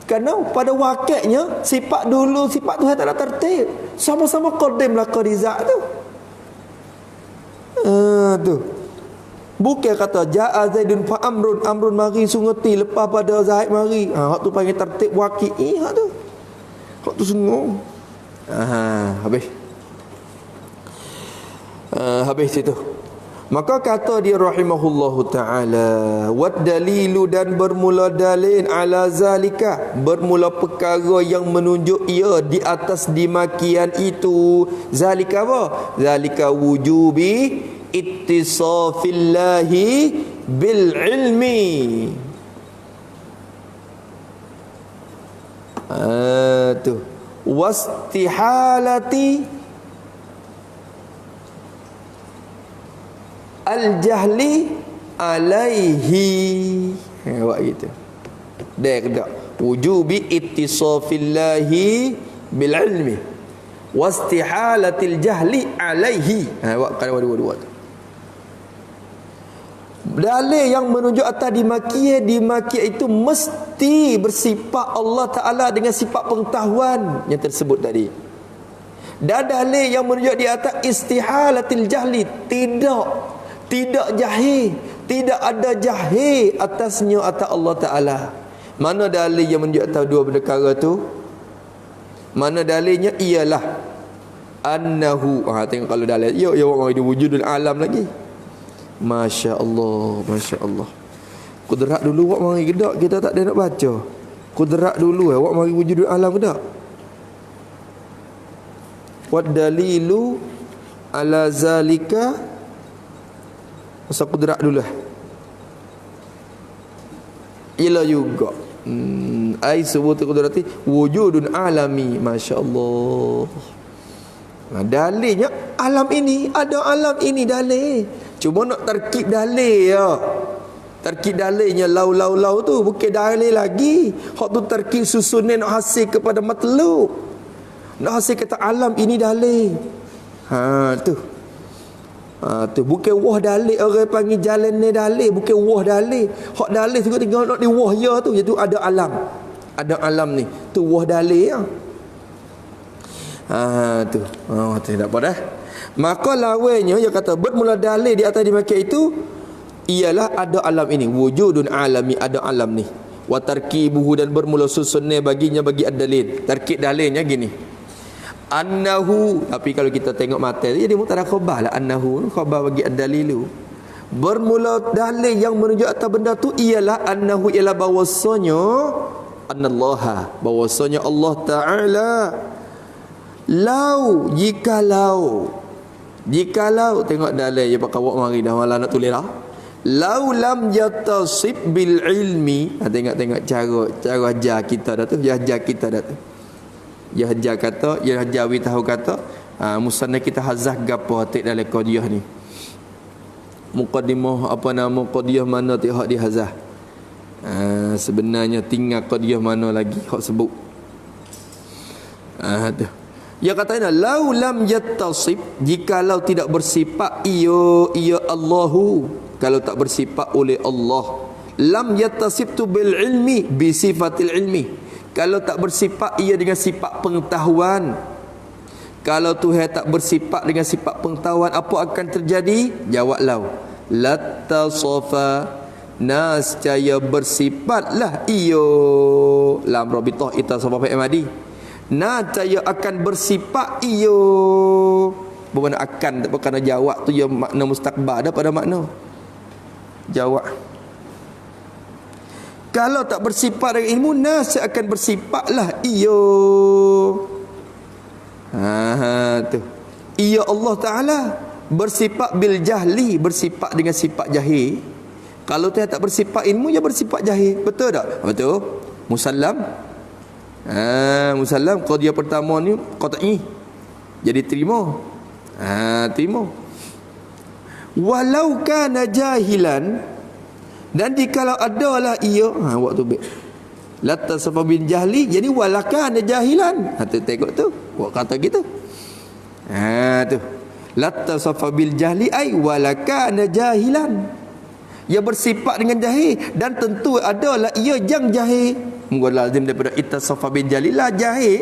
Kerana pada wakilnya sifat dulu, sifat tu tak ada tertib, sama-sama qadim lah qarizat tu. Tu bukan kata ja'a zaidun fa amrun mari sungeti lepas pada zaid mari. Hak tu panggil tertib waqi'i, hak tu sungguh. Habis situ. Maka kata dia rahimahullahu ta'ala, wad dalilu, dan bermula dalil ala zalika, bermula perkara yang menunjuk ia di atas dimakian itu. Zalika apa? Zalika wujubi ittisafillahi bil ilmi. Tu wastihalati al-jahli alaihi. Buat gitu. Dia kata wujubi ittisafillahi bil ilmi wastihalatil jahli alaihi. Buat kalau dua-dua tu. Dalil yang menunjuk atas dimakian itu mesti bersifat Allah Ta'ala dengan sifat pengetahuan yang tersebut tadi. Dan dalil yang menunjuk di atas istihalatil jahli, tidak jahil, tidak ada jahil atasnya atas Allah Ta'ala. Mana dalil yang menunjuk atas dua perkara tu? Mana dalilnya? Ialah annahu. Tengok kalau dalil ya orang itu wujudul alam lagi. Masya Allah. Kudrat dulu awak mari gedak, kita tak ada nak baca. Kudrat dulu awak mari wujudul alam gedak. Wad dalilu ala zalika. Masa kudrat dulu. Ialah juga ai subutu qudrati wujudun alami. Masya-Allah. Dalilnya alam ini, ada alam ini dalil. Cuma nak terkib dalil ya. Terkib dalilnya lau tu bukan dalil lagi. Hak tu terkib susunan nak hasil kepada matlub. Nak hasil kata alam ini dalil. Tu. Tu bukan wah dalil, orang panggil jalan ni dalil, bukan wah dalil. Hak dalil tu tinggal nak di wah ya tu, iaitu ada alam. Ada alam ni. Tu wah dalil ya. Tu. Tu tak apa dah. Maka lawainya dia kata bermula dalil di atas dimakai itu ialah ada alam ini, wujudun alami, ada alam ni. Wa tarkibuhu, dan bermula susunnya baginya bagi ad-dalil. Tarkib dalilnya gini. Annahu, tapi kalau kita tengok mata dia mubtada khabar lah. Annahu khabar bagi ad-dalilu. Bermula dalil yang menunjuk atas benda tu ialah annahu, ialah bahwasanya anallaha, bahwasanya Allah Taala, lau, jikalau tengok dalil dia pakai awak mari dah malah nak tulis dah. Lau lam yatasib bil ilmi. Tengok cara ajar kita dah tu, dia ajar kita dah tu. Dia ajar kata, dia ajar wi tahu kata, musannaf kita hazah gapo tik dalam qadiyah ni. Muqaddimah apa nama qadiyah mana tik hak di hazah. Sebenarnya tinggal qadiyah mana lagi hak sebut. Tu. Dia katanya lau lam yattasib, jikalau tidak bersifat ia Allahu, kalau tak bersifat oleh Allah. Lam yattasib tu bil ilmi, bi sifatil ilmi, kalau tak bersifat ia dengan sifat pengetahuan. Kalau Tuhan tak bersifat dengan sifat pengetahuan, apa akan terjadi? Jawab lau, lattasafa, nascaya bersifatlah ia, lam rabitah itasafa fi amadi, nascaya akan bersifat ia. Bukan akan, tak kena jawab tu ya makna mustaqbal dah pada makna jawab. Kalau tak bersifat dengan ilmu, nascaya akan bersifatlah ia. Tu. Ia Allah Taala bersifat bil jahli, bersifat dengan sifat jahil. Kalau dia tak bersifat ilmu, dia bersifat jahil. Betul tak? Betul. Musallam. Musallam qadiyah pertama ni qat'i. Jadi terima. Terima. Walau kana jahilan, dan dikalau adalah ia, waktu baik. Lattasafa bin jahli, jadi walakana jahilan. Tengok tu, buat kata gitu. Tu. Lattasafa bil jahli ai walakana jahilan. Ia bersifat dengan jahil, dan tentu adalah ia yang jahil. Mungkin lazim daripada ittasafa bil jahli lah jahil.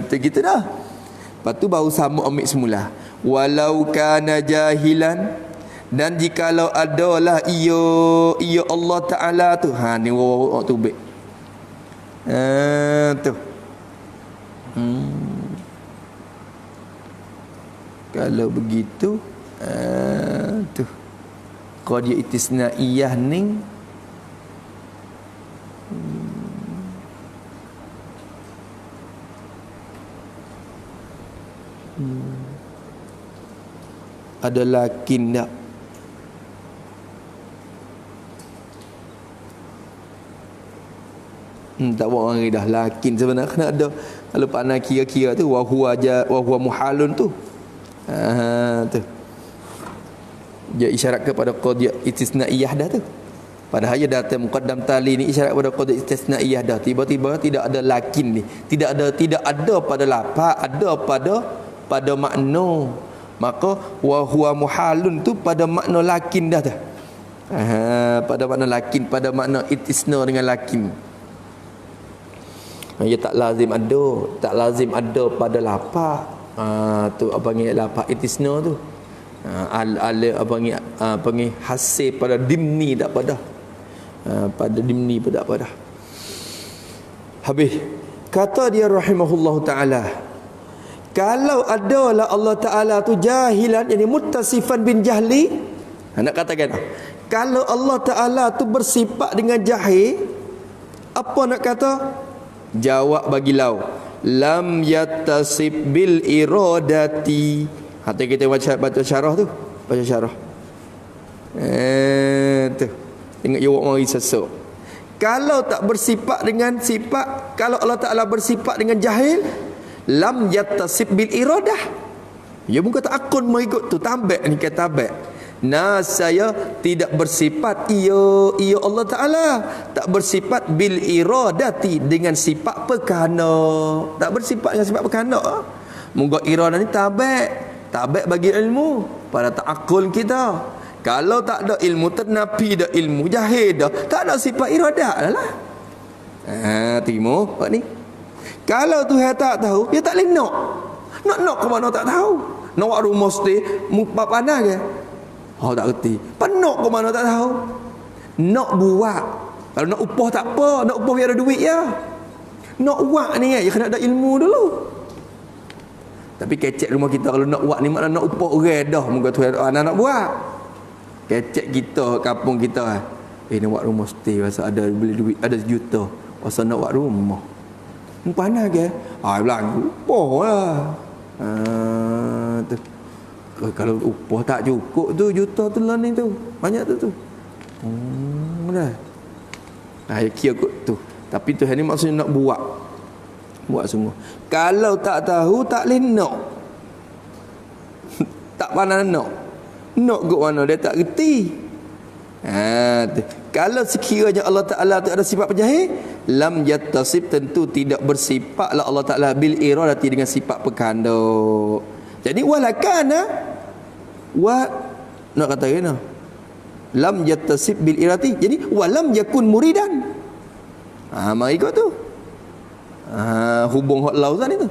Tu gitu dah. Lepas tu baru sama ambil semula. Walau kana jahilan, dan jikalau adalah ia Allah Taala tu. Ni waktu baik. Tu. Kalau begitu tu qadiyah istisnaiyah ni ada lakin tak? Tak buat orang dah lakin sebenarnya kena ada. Kalau pandai kira-kira tu wa huwa muhalun tu. Tu. Dia isyarat kepada qadiyah istisnaiyah dah tu. Padahal dia datang muqaddam tali ni isyarat kepada qadiyah istisnaiyah dah. Tiba-tiba tidak ada lakin ni. Tidak ada pada lafaz, ada pada makna. Maka wa huwa muhalun tu pada makna lakin dah tu. Pada makna lakin, pada makna istisna dengan lakin. Ia tak lazim ada pada lafaz. Tu apa panggil lafaz istisna tu. Panggil hasil pada dimni tak pada. Pada dimni pada pada. Habis kata dia rahimahullahu taala, kalau adalah Allah Taala tu jahilan, yani muttasifan bin jahli, nak katakan kalau Allah Taala tu bersifat dengan jahil, apa nak kata? Jawab bagi lau, lam yattasib bil iradati. Hati kita baca syarah tu, baca syarah. Tu. Tengok jawab mari sesok. Kalau tak bersifat dengan sifat, kalau Allah Ta'ala bersifat dengan jahil, lam yattasib bil iradah. Ya bukan tak akun mengikut tu, tabak ni kata tabak. Nah, saya tidak bersifat ia Allah Ta'ala tak bersifat bil iradati dengan sifat perkana. Tak bersifat dengan sifat perkana. Moga iradah ni tabak bagi ilmu pada ta'akul kita. Kalau tak ada ilmu ternapi dah ilmu jahil dah, tak ada sifat iradah lah. Terima pak ni. Kalau Tuhan tak tahu, dia tak boleh nak ke mana tak tahu. Nak rumah mesti muka pandang ke? Tak reti. Penok ke mana tak tahu. Nak buat. Kalau nak upah tak apa, nak upah biar ada duit ya. Nak buat ni ya kena ada ilmu dulu. Tapi kecek rumah kita kalau nak buat ni makna nak upah orang dah muka Tuhan nak buat. Kecek kita kampung kita nak buat rumah stay pasal ada beli duit ada sejuta. Pasal nak buat rumah. Panas ke? Bilang upah lah. Tu. Kalau upah tak cukup tu juta tu lah ni tu. Banyak tu. Dah. Kira kot tu. Tapi Tuhan ni maksudnya nak buat semua. Kalau tak tahu tak boleh nak. Tak pandai nak. Nak kot mana dia tak reti. Tu. Kalau sekiranya Allah Ta'ala tu ada sifat penjahil, lam yattasib tentu tidak bersifatlah Allah Ta'ala bil iradati dengan sifat perkanda. Jadi walakana nak kata kena lam yattasib bil iradati. Jadi walam yakun muridan. Mari ikut tu. Hubung hak lauzan itu.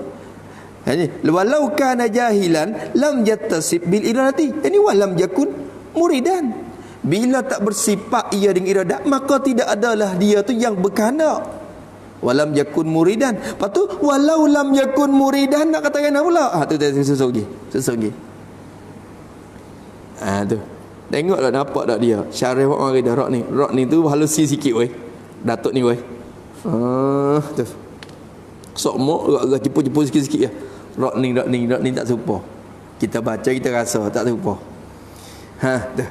Jadi walau kana jahilan lam yattasib bil iradati. Jadi walam yakun muridan. Bila tak bersifat ia dengan iradat, maka tidak adalah dia tu yang berkehendak. Walam yakun muridan. Lepas tu walau lam yakun muridan nak katakan apa pula? Tu susah lagi. Tu. Tengoklah nampak tak dia. Syarih buat mari dah rok ni tu halusi sikit weh. Datuk ni weh. Tu. Sok mok agak jepur sikit-sikit ya. Rok ni tak serupa. Kita baca kita rasa tak serupa. Tu.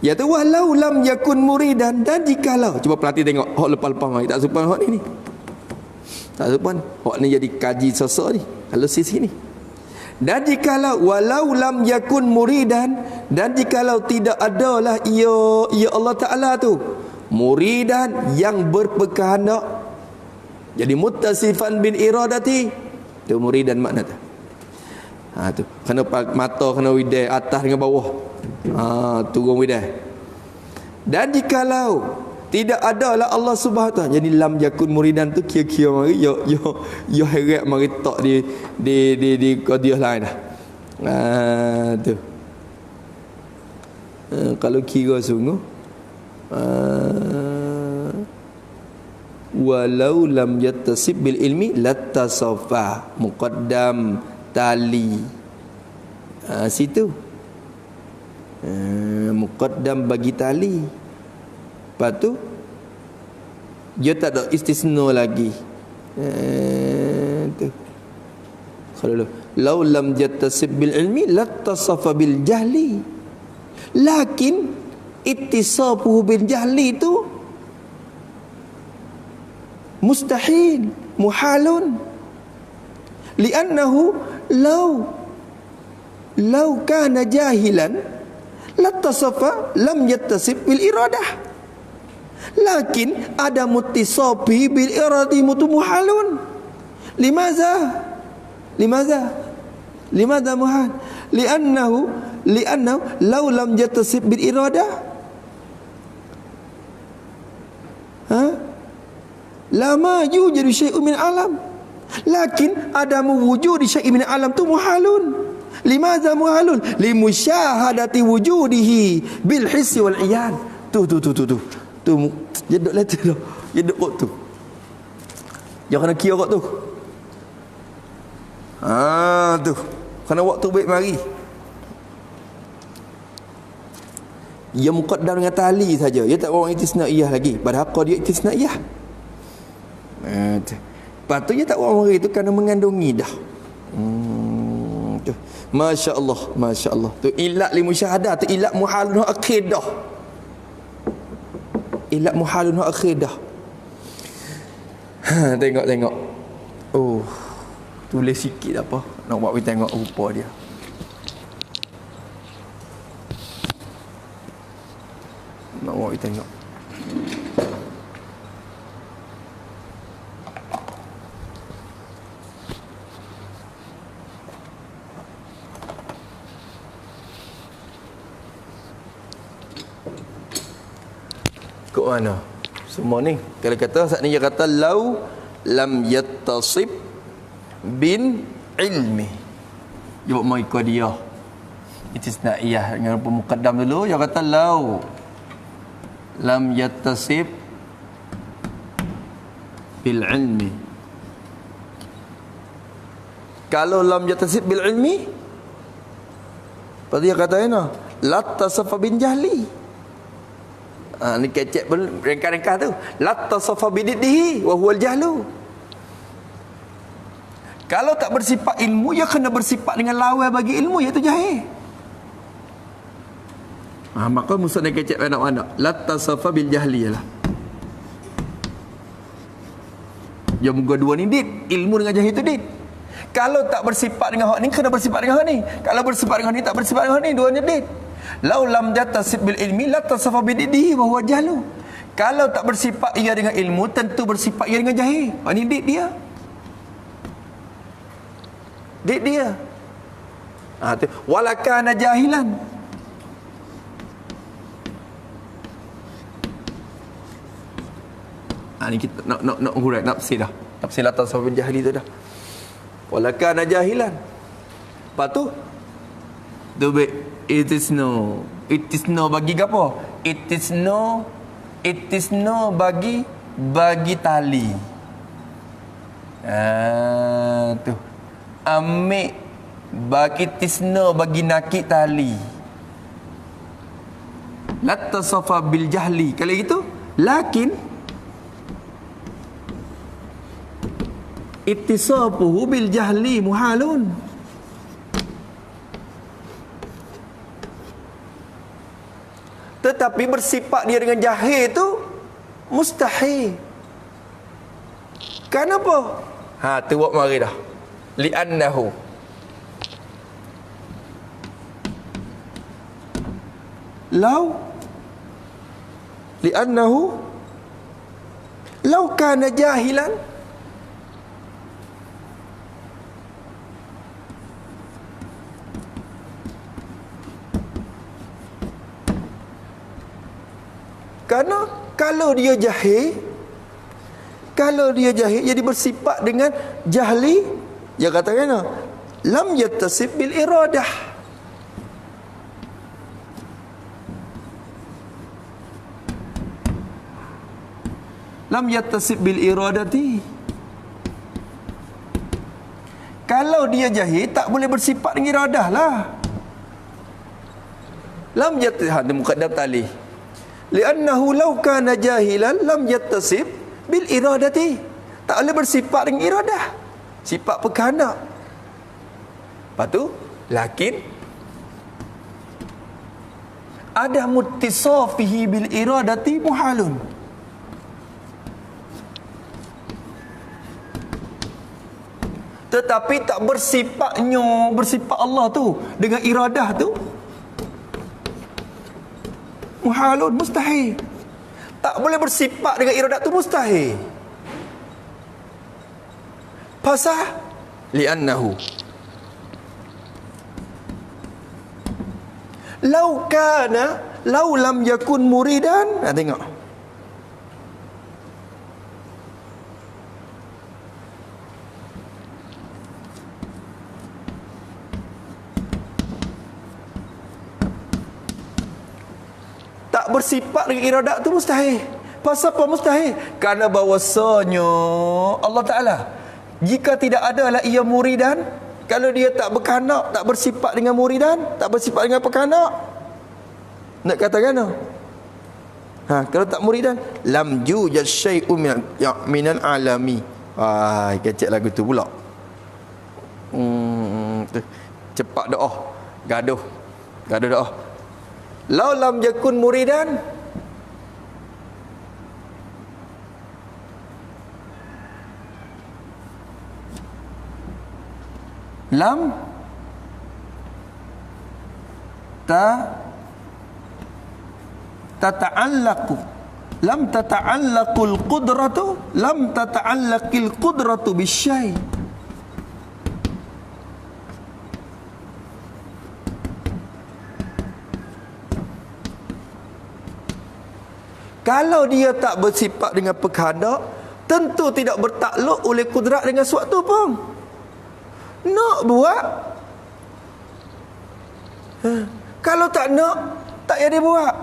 Ya tu walau lam yakun muridan, dan jikalau, cuba perhati tengok hak lepas-lepas mari tak sopan hak ni. Tak sopan. Hak ni jadi kaji sosok ni. Kalau sisi ni. Dan jikalau walau lam yakun muridan, dan jikalau tidak adalah ia Allah Ta'ala tu muridan yang berkehendak. Jadi muttasifan bin iradati. Tu muridan makna tu. Tu kena mata kena widai atas dengan bawah. Turun widah. Dan jikalau tidak adalah Allah Subhanahu Wa Taala, jadi lam yakun muridan tu kira-kira mari yo heret mari tok di qadiyah lain dah. Tu. Kalau kira sungguh walau lam yattasib bil ilmi lattasafa muqaddam tali. Situ muqaddam bagi tali. Lepas tu dia tak ada istisna lagi. Tu. Kalau law lam yattasib bil ilmi lattasafa bil jahli. Lakin ittisafuhu bil jahli tu mustahil, muhalun. Li'annahu law kana jahilan lattasafa lam yattasib bil iradah. Lakin ada muttisafi bil iradati muhalun. Limaza muhal? Li'annahu law lam yattasib bil iradah lama yujadu syai'un min alam. Lakin adamu wujudi syai'in min alam tu muhalun. Limaza muhalun? Limusyahadati wujudihi bil hissi wal iyan. Tu jedok letter tu. Jedok kot tu. Jangan kena kira kot tu. Tu. Kena waktu baik mari. Ia muqaddam dengan tali saja. Ia tak bawa istisnaiyah lagi. Padahal dia istisnaiyah. Lepas tu dia tak bawa mari tu kerana mengandungi dah. Tu. Masya Allah. Tu ilat li musyahadah, tu ilat muhalun akidah. ilat muhalun hak akhir dah. Tengok. Oh, tulis sikit apa. Nak buat kita tengok rupa dia. Nak buat kita tengok. Kok mana? Semua ni kalau kata saat ni dia kata lau lam yattasib bin ilmi. Dia buat mai dia. Istisnaiyah dengan pemuqaddam dulu dia kata lau lam yattasib bil ilmi. Kalau lam yattasib bil ilmi, dia kata ana lattasafa bin jahli. Ni kecek pun ringkas-ringkas tu. Lattasafa bididdihi wa huwal jahlu. Kalau tak bersifat ilmu, dia kena bersifat dengan lawan bagi ilmu, iaitu jahil. Maka musuh ni kecek anak-anak. Lattasafa bil jahli lah. Dia muka dua ni dit. Ilmu dengan jahil tu dit. Kalau tak bersifat dengan hak ni, kena bersifat dengan hak ni. Kalau bersifat dengan hak ni, tak bersifat dengan hak ni, dua ni dit. Lau lam yattasib bil ilmi lattasafa bididdihi wa huwa jahlu. Kalau tak bersifat ia dengan ilmu, tentu bersifat ia dengan jahil. Ini dit dia. Dit dia. Tu walakana jahilan. Ni kita nak hurai nafsi dah. Tafsir lattasafa bil jahli tu dah. Walakana jahilan. Lepas tu it is no bagi apa? It is no bagi tali. Tu amik bagi tisno bagi nakik tali. Lattasafa bil jahli. Kalau gitu lakin ittisafuhu bil jahli muhalun. Tetapi bersifat dia dengan jahil tu mustahil. Kenapa? Tu buat mari dah. Li'annahu law kana jahilan Karena kalau dia jahil jadi bersifat dengan jahli, dia katakan lam yattasib bil iradah. Lam yattasib bil iradati. Kalau dia jahil tak boleh bersifat dengan iradah lah. Lam yattasib muqaddam tali. Li'annahu law kana jahilan lam yattasib bil iradati. Tak boleh bersifat dengan iradah, sifat perkanak. Lepas tu lakin ada muttisafihi bil iradati muhalun. Tetapi tak bersifat Allah tu dengan iradah tu muhalun, mustahil. Tak boleh bersifat dengan iradat tu mustahil. Pasal li'annahu law lam yakun muridan. Tengok tak bersifat dengan iradat tu mustahil. Pasal apa mustahil? Kerana bahawasanya Allah Ta'ala jika tidak adalah ia muridan, kalau dia tak berkanak, tak bersifat dengan muridan, tak bersifat dengan pekanak, nak katakan kalau tak muridan lam yujad syai'un minal alami. Kecek lagu tu pula. Cepat doa, gaduh doa. Lau lam yakun muridan, lam tata'allaqu lam tata'allaqul qudratu lam tata'allaqil qudratu bisyai. Kalau dia tak bersifat dengan perkara, tentu tidak bertakluk oleh kudrat dengan suatu pun. Nak buat, kalau tak nak, tak jadi buat.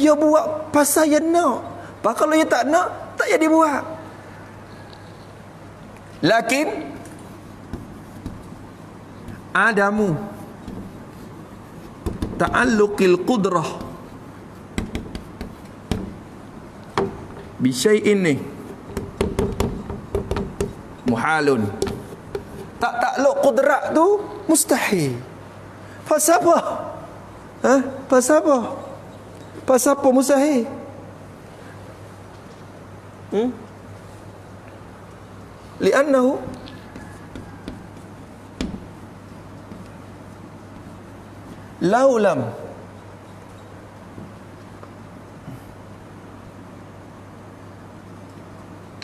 Ya buat pasal yang nak. Kalau dia tak nak, tak jadi buat. Lakin adamu ta'alluqil qudrah bisyai'in ni muhalun. Tak takluk kudrat tu mustahil. Pasal apa? Pasal apa? Pasal apa mustahil? Li'annahu laulam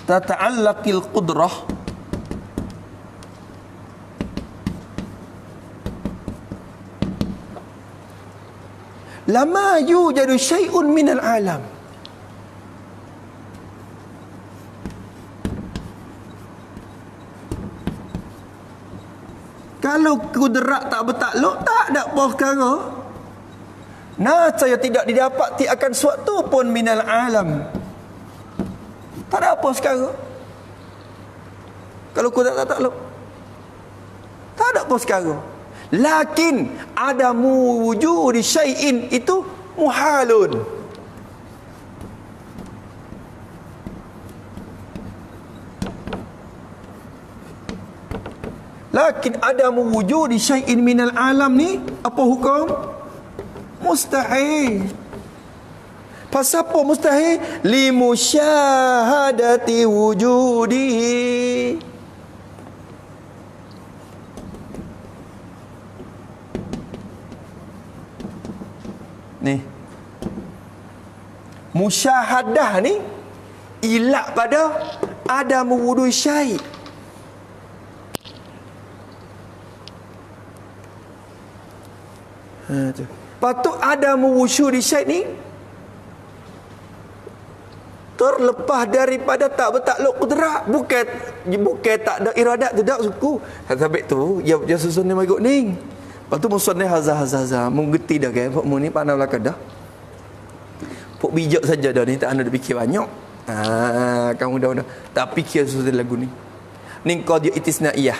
tata'allaqil qudrah lama yujadu syai'un minal alam. Kalau kudrat tak bertakluk, tak ada apa perkara. Saya tidak didapati akan suatu pun minal alam. Tak ada apa sekarang. Kalau kudrat tak takluk, tak ada apa sekarang. Lakin adamu wujudi syai'in itu muhalun. Lakin adamu wujudi syai'in minal alam ni apa hukum? Mustahil. Pasal apa mustahil? Limusyahadati wujudihi. Ni musyahadah ni ilak pada adamu wujudi syai'. Patut ada mewujudi syait ni terlepas daripada tak bertakluk kudrat. Bukan tak ada iradat tu dak suku. Sabit tu dia susun ni magut ni. Lepas tu musuh ni hazah mengerti dah kan. Pok mu ni pandai belaka dah. Pok bijak saja dah ni, tak ada fikir banyak. Kamu dah tak fikir susun lagu ni. Ni kau dia itisnaiyah.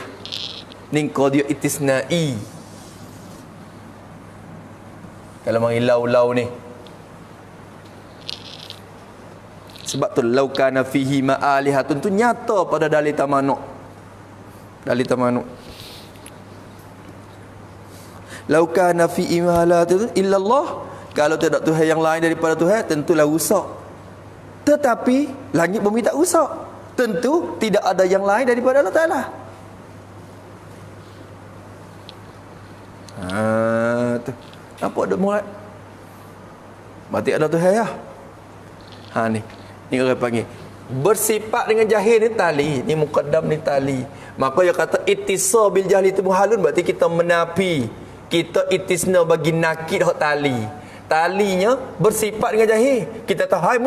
Ni kau dia itisnai. Kalau mari lau ni, sebab tu lau kana fihi ma'alihatun tu nyata pada dalil tamanuk. Dalil tamanuk. Lau kana fihi ma'alihatun illallah, kalau tidak Tuhan yang lain daripada Tuhan, tentulah rusak. Tetapi langit bumi tak rusak. Tentu tidak ada yang lain daripada Allah Ta'ala. Tu nampak ada murat. Berarti ada Tuhan ya. Ni orang panggil bersifat dengan jahil ni tali, ni muqaddam ni tali. Maka dia kata ittisal bil jahli itu muhalun, berarti kita menafi, kita ittisna bagi nakid hak tali. Talinya bersifat dengan jahil. Kita tahu hai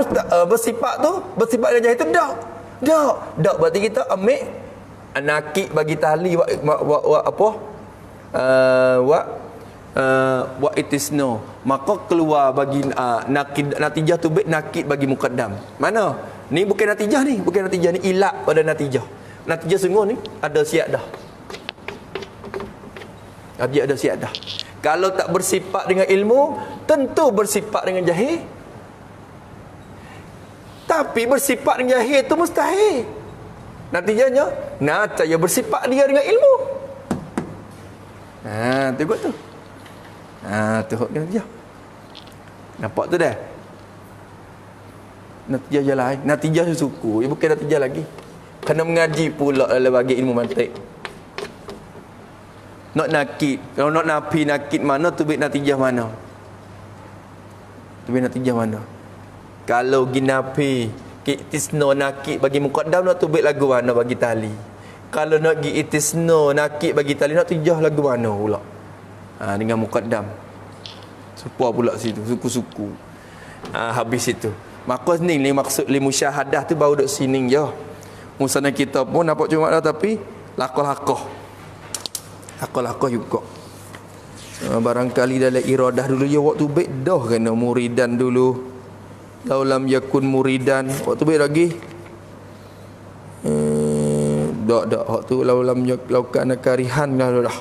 bersifat tu bersifat dengan jahil tu dak berarti kita ambil nakid bagi tali wa itisno, maka keluar bagi natijah tu nakid bagi muqaddam. Mana? Ni bukan natijah ni, ilak pada natijah. Natijah sungguh ni ada siap dah. Dia ada siap dah. Kalau tak bersifat dengan ilmu, tentu bersifat dengan jahil. Tapi bersifat dengan jahil tu mustahil. Natijahnya, saya bersifat dia dengan ilmu. Tengok tu. Tu hak dia. Nampak tu dah. Natijah je lain. Natijah suku. Ia bukan natijah lagi. Kena mengaji pula dalam bagi ilmu mantik. Nak nakit. Kalau nak nafi nakit mana tu baik natijah mana? Tu baik natijah mana? Kalau ginafi itisno nakit bagi muqaddam nak tu baik lagu mana bagi tali. Kalau nak gi itisno nakit bagi tali nak tijah lagu mana pula? Dengan muqaddam. Supaya pula situ suku-suku. Habis itu. Maka ni maksud li musyahadah tu baru duk sini je. Musana kita pun nampak cuma dah tapi lakoh-lakoh. Lakoh-lakoh juga. Barangkali dalam iradah dulu je waktu baik dah kena muridan dulu. Laulam yakun muridan waktu baik lagi. Dak waktu laulam laukan karihan dah.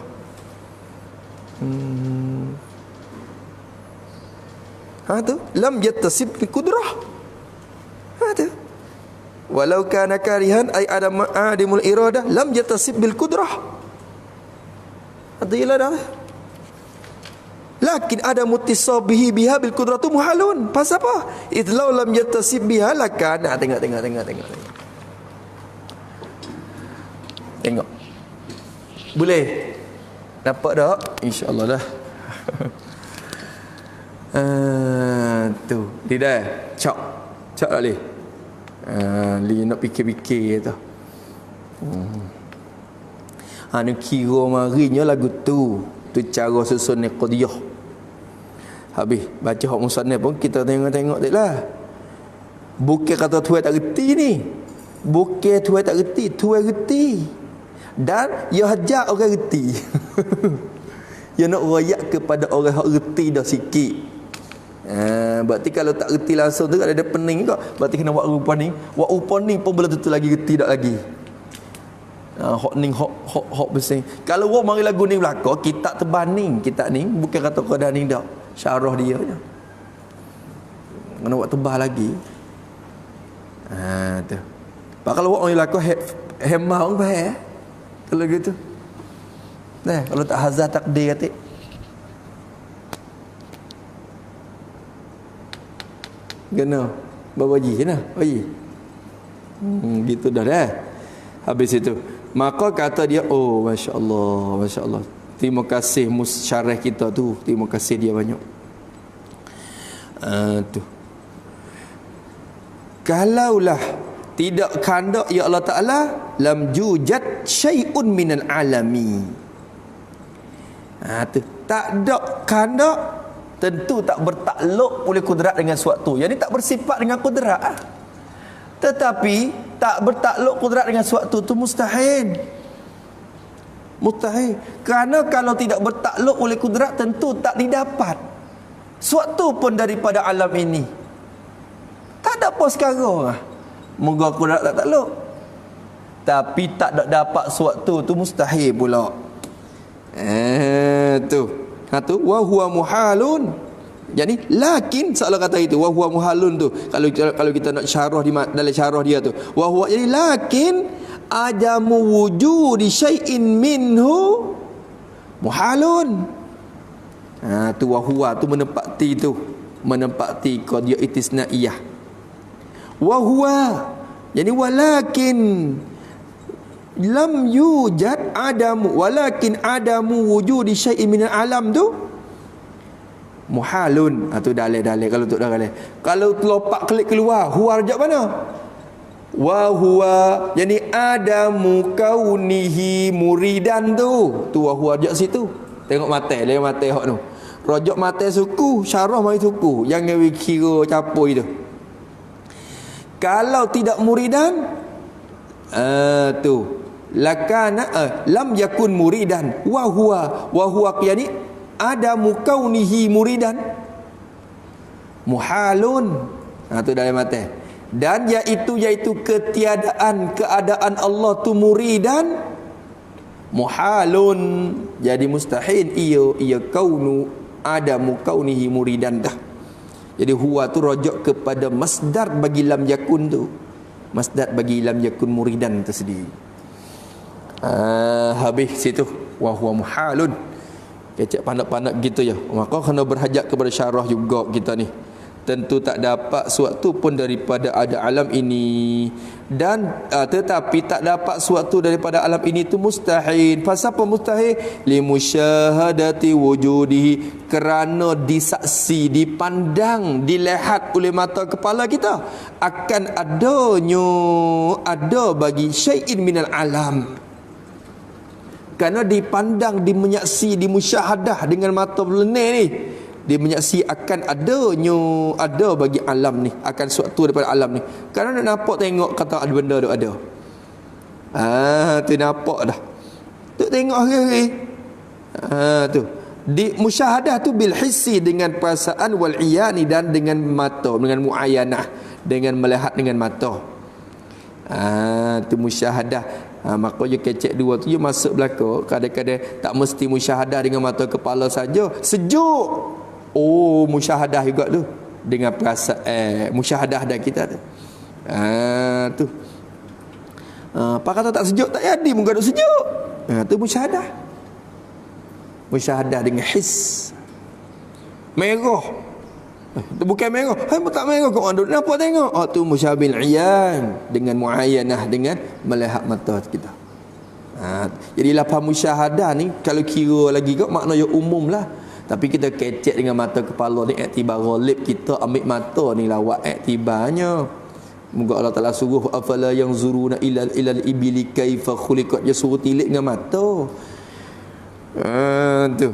Tu lam yattasib bi qudrah. Tu walau kana karihan ay adamul iradah lam yattasib bil qudrah. Adilah dah. Lakin ada mutisabihi biha bil qudratu muhalun. Pasal apa? Idlau lam yattasib biha lakana. Tengok. Tengok. Boleh. Nampak tak? Insya-Allah dah. Tu dia dah cak tak boleh li nak fikir-fikir tu nak kira marinya lagu tu cara susun qadiyah. Habis baca hak musannaf pun kita tengok taklah bukan kata tuan tak reti ni, bukan tuan tak reti, tuan reti dan dia hajar orang reti. Dia nak royak kepada orang hak reti dah sikit. Berarti kalau tak reti langsung tu ada pening juga. Berarti kena buat rupa ni. Buat rupa ni pun belum tentu lagi reti tak lagi. Hok ni hok besing. Kalau orang mari lagu ni belaka, kita terbanding kita ni bukan kata qada ni dak. Syarah dia je. Kena buat tebal lagi. Tu. Pak kalau orang belaka hemah orang faham. Kalau gitu. Nah, kalau tak hazah takdir kata kena bawaji kena bayi gitu dah. Habis itu maka kata dia, oh masya-Allah terima kasih musyarah kita tu, terima kasih dia banyak. Tu kalaulah tidak kandak ya Allah Taala lam jujat syai'un minal alami. Tu tak ada kandak tentu tak bertakluk oleh kudrat dengan suatu. Yang ni tak bersifat dengan kudrat. Tetapi tak bertakluk kudrat dengan suatu tu mustahil. Mustahil. Kerana kalau tidak bertakluk oleh kudrat tentu tak didapat suatu pun daripada alam ini. Tak ada apa sekarang. Moga kudrat tak takluk. Tapi tak dapat suatu tu mustahil pula. Tu wa huwa muhalun. Jadi lakin salah kata itu wa huwa muhalun tu kalau kita nak syarah dalam syarah dia tu wa huwa, jadi lakin adamu wujudi syai'in minhu muhalun. Tu wa huwa tu menempati qadiyah istisnaiyah. Wa huwa, jadi walakin lam yujad adamu, walakin adamu wujudi syai'in minal alam tu muhalun. Tu dalil kalau tu dalil. Kalau terlopak klik keluar huwa rejak mana? Wa huwa, yani adamu kaunihi muridan tu wa huwa rejak situ. Tengok mata hak tu. Rojak mata suku, syarah mai suku. Jangan kira capoi tu. Kalau tidak muridan tu lakana lam yakun muridan wa huwa yani adamu kaunihi muridan muhalun. Tu dalam mata. Dan iaitu ketiadaan keadaan Allah tu muridan muhalun, jadi mustahil ia kaunu adamu kaunihi muridan dah. Jadi huwa tu rujuk kepada masdar bagi lam yakun tu, masdar bagi lam yakun muridan tu sendiri. Habis situ wa huwa muhalun. Kecek pandap-pandap gitu ya. Maka kena berhajat kepada syarah juga kita ni. tentu tak dapat suatu pun daripada ada alam ini, dan tetapi tak dapat suatu daripada alam ini itu mustahil. Pasal apa mustahil? Li musyahadati wujudihi, kerana disaksi, dipandang, dilihat oleh mata kepala kita akan ada bagi syai'in minal alam. Kerana dipandang, dimenyaksi, dimusyahadah dengan mata belenir ni, dia menyaksi akan ada bagi alam ni, akan suatu daripada alam ni. Kerana nak nampak tengok kata ada benda tu ada. Tu nampak dah. Tu tengok hari-hari. Tu. Di musyahadah tu bil hissi, dengan perasaan, wal iyani, dan dengan mata, dengan muayanah, dengan melihat dengan mata. Tu musyahadah. Makanya kecek dua tu dia masuk belaka. Kadang-kadang tak mesti musyahadah dengan mata kepala saja. Sejuk. Musyahadah juga tu dengan perasaan, musyahadah dah kita tu. Tu. Pak kata tak sejuk, tak jadi muka duk sejuk. Tu musyahadah. Musyahadah dengan his. Merah. Tu bukan merah. Tak merah kau orang duk nampak tengok. Tu musyabil iyan, dengan muayanah, dengan melihat mata kita. Jadi lapan musyahadah ni kalau kira lagi kau makna yang umum lah. Tapi kita kecek dengan mata kepala ni, iktibar ghalib kita ambil mata ni lawak iktibarnya. Moga Allah Taala suruh afala yanzuruna ilal ibili kaifa khuliqat, dia suruh tilik dengan mata. Tu.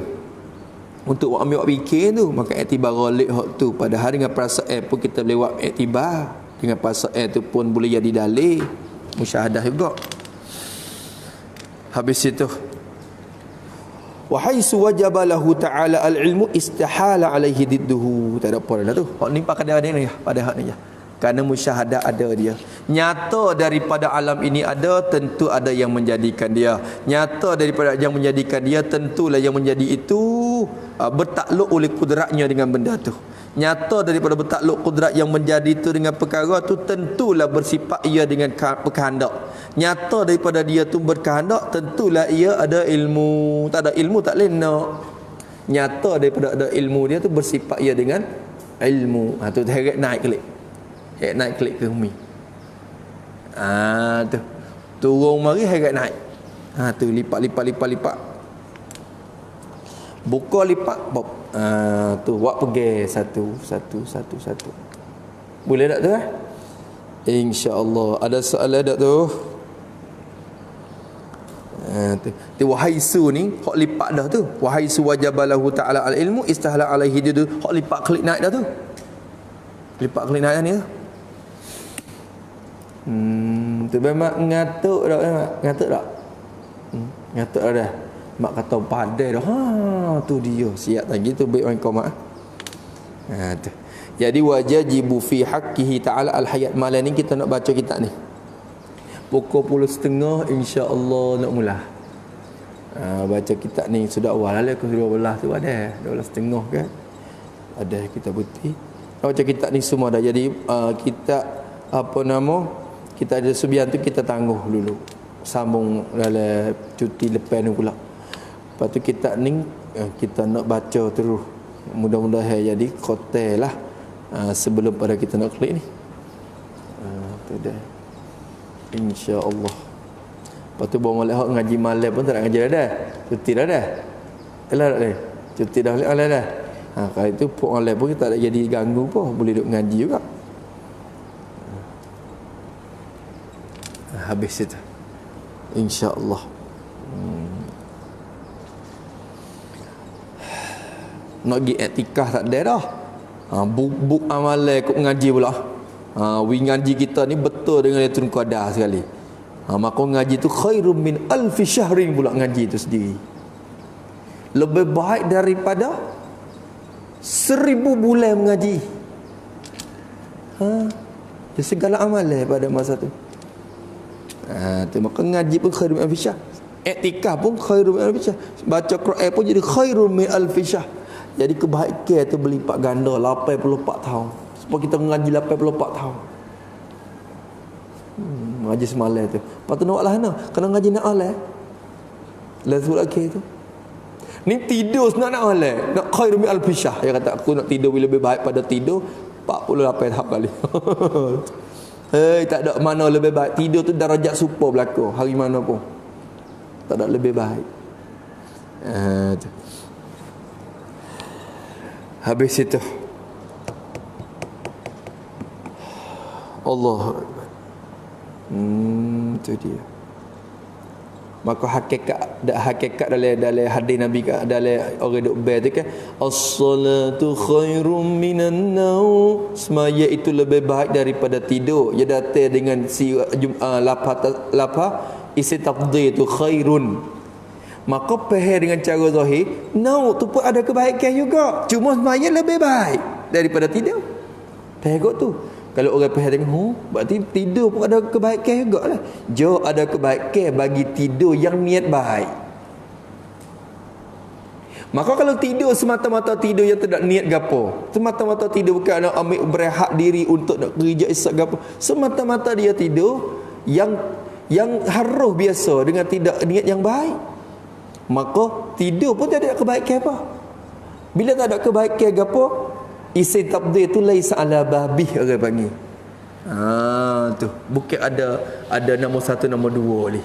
Untuk ambil fikir tu, maka iktibar ghalib hak tu. Padahal dengan perasaan pun kita boleh buat iktibar. Dengan perasaan tu pun boleh jadi dalil. Musyahadah juga. Habis itu, wa haitsu wajaba lahu ta'ala al-ilmu istihala alaihi didduhu. Tak ada apa dah tu. Hak ni pada dia ni, pada hak ni je. Kerana musyahadah ada dia. Nyata daripada alam ini ada, tentu ada yang menjadikan dia. Nyata daripada yang menjadikan dia, tentulah yang menjadi itu bertakluk oleh kudratnya dengan benda tu. Nyata daripada bertakluk kudrat yang menjadi itu dengan perkara tu, tentulah bersifat ia dengan berkehendak. Nyata daripada dia tu berkehendak, tentulah ia ada ilmu. Tak ada ilmu tak boleh nak. Nyata daripada ada ilmu dia tu bersifat ia dengan ilmu. Tu heret naik klik. Heret naik klik ke bumi. Tu. Turun mari heret naik. Tu lipat. Buka lipat bob. Tu buat pergi satu. Boleh tak tu InsyaAllah. Ada soalan tak tu? Tu wahaisu ni hak lipat dah tu. Wahaisu wajabalahu ta'ala al-ilmu istahala alaihi didu. Hak lipat klik naik dah tu. Lipat klik naik ni tu. Tu memang ngatuk dah. Ngatuk tak? Ngatuk dah. Mak kata padai dah. Tu dia. Siap lagi tu baik orang kau mak. Tu. Jadi wajibu fi haqqihi ta'ala al-hayat. Malam ni kita nak baca kitab ni. Pukul 10.30 insya-Allah nak mula. Baca kitab ni sudah awal lah ke 12 tu ada. 12.30 kan. Ada kita putih. Baca kitab ni semua dah. Jadi kitab kita ada subian tu kita tangguh dulu. Sambung dalam cuti lepas ni pula. Lepas tu kitab ni kita nak baca terus. Mudah-mudahan jadi khotel lah sebelum pada kita nak klik ni. Tu dah. InsyaAllah. Lepas tu bawa malak ngaji malam pun tak nak ngaji dah. Cuti dah. Elah tak boleh. Cuti dah boleh dah. Kalau itu pun online pun kita tak jadi ganggu pun. Boleh duduk ngaji juga. Habis itu. InsyaAllah. Nak pergi iktikaf tak ada dah. Buk amalan kau ngaji pula. Ngaji kita ni betul dengan Lailatul Qadar sekali. Maka ngaji tu khairum min alfi syahrin pula ngaji tu sendiri. Lebih baik daripada 1000 bulan mengaji. Dia segala amalan pada masa tu. Tu maka ngaji pun khairum min alfi syahr. Iktikaf pun khairum min alfi syahr. Baca Quran pun jadi khairum min alfi syahr. Jadi kebaikan tu berlipat ganda 84 tahun. Sebab kita mengaji 84 tahun. Ngaji semalam tu. Lepas tu nak buat lah mana? Kena ngaji nak alam. Lalu lagi tu. Ni tidur nak alam. Nak khairu min alfi syahr. Dia kata aku nak tidur lebih baik pada tidur 48 kali. Tak ada mana lebih baik. Tidur tu darajat super berlaku hari mana pun. Tak ada lebih baik. Tu. Habis itu Allah tu dia. Maka hakikat dalam hadis Nabi dalam orang duk ber tu kan, as-salatu khairum minan naum. Semaya itu lebih baik daripada tidur. Dia datang dengan si lafaz isi tafdhil itu khairun. Maka faham dengan cara zahir, naum tu pun ada kebaikan juga. Cuma semaya lebih baik daripada tidur. Faham tu. Kalau orang faham tengok, berarti tidur pun ada kebaikan juga lah. Jo ada kebaikan bagi tidur yang niat baik. Maka kalau tidur semata-mata tidur yang tidak niat gapo, semata-mata tidur bukan nak ambil berehat diri untuk nak kerja esok gapo, semata-mata dia tidur yang harus biasa dengan tidak niat yang baik, maka tidur pun tak ada kebaikan apa. Bila tak ada kebaikan gapo, isi tabdil tu laisa ala babih orang panggil. Tu bukan ada nombor 1 nombor 2 ni.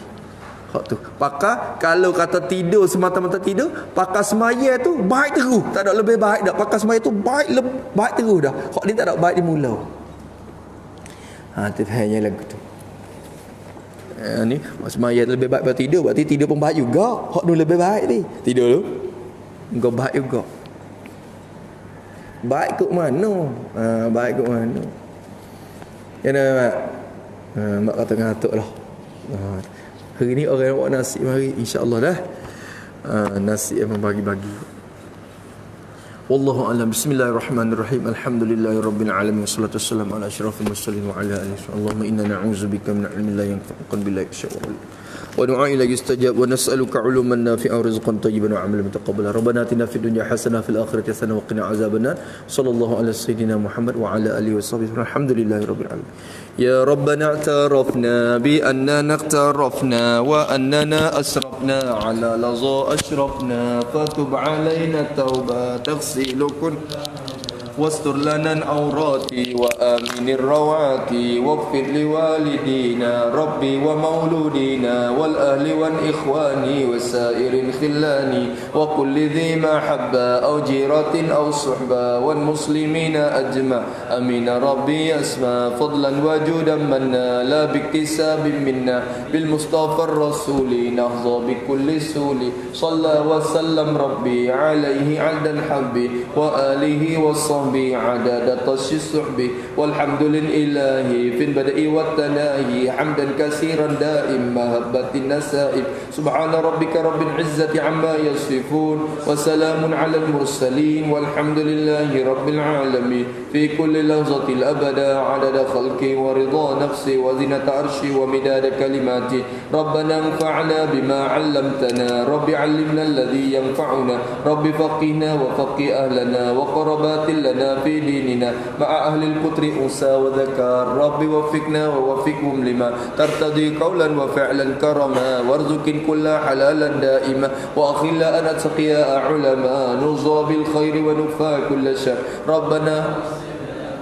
Hak tu. Pakar kalau kata tidur semata-mata tidur, pakar semaya tu baik terus, tak ada lebih baik dah. Pakar semaya tu baik terus dah. Hak ni tak ada baik di mula. Tu hanya lagu tu. Ni semaya lebih baik daripada tidur, berarti tidur pun baik juga. Hak tu lebih baik ni. Tidur tu engkau baik juga. Baik kot mana? Baik kot mana? Ya nak mak kata ngatuk lah. Hari ni orang nak buat nasi mari insya-Allah dah. Nasi yang membagi-bagi. Wallahu a'lam. Bismillahirrahmanirrahim. Alhamdulillahirabbil alamin wassalatu wassalamu ala asyrafil mursalin wa ala alihi. Allahumma inna na'udzubika min ilmin la yanfa'u billahi syai'un. ودعاء لا يستجاب ونسألك علوما نافعا ورزقا طيبا وعملا متقبلا ربنا آتنا في الدنيا حسنة في الآخرة حسنة وقنا عذاب النار صلى الله على سيدنا محمد وعلى آله وصحبه الحمد لله رب العالمين يا ربنا اعترفنا بأننا اقترفنا وأننا أسرفنا على لظى أشرفنا فتب علينا التوبة تغسل كل واستر لنا العورات وآمن الروعات واغفر لوالدينا ربي ومولودينا والأهل والإخوان وسائر الخلان وكل ذي محبة أو جيرة أو صحبة والمسلمين أجمع أمين ربي أسمى فضلا وجودا منا لا باكتساب منا بالمصطفى الرسول نهضى بكل سول صلى وسلم ربي عليه عند الحب وآله والصحب عدد طش السحب والحمد لله في البدء والتناهي حمدا كثيرا دائم مهبة النسائب سبحان ربك رب العزة عما يصفون وسلام على المرسلين والحمد لله رب العالمين في كل لحظة الأبدا عدد خلقي ورضا نفسي وزنة عرشي ومداد كلماتي ربنا انفعنا بما علمتنا رب علمنا الذي ينفعنا رب فقهنا وفقه أهلنا وقربات لنا في ديننا مع أهل القطر أنثى وذكر رب وفقنا ووفقهم لما ترتضي قولا وفعلا كرما وارزق كل حلالا دائما وأخلا أن أتقياء علماء نرضى بالخير ونكفى كل شر ربنا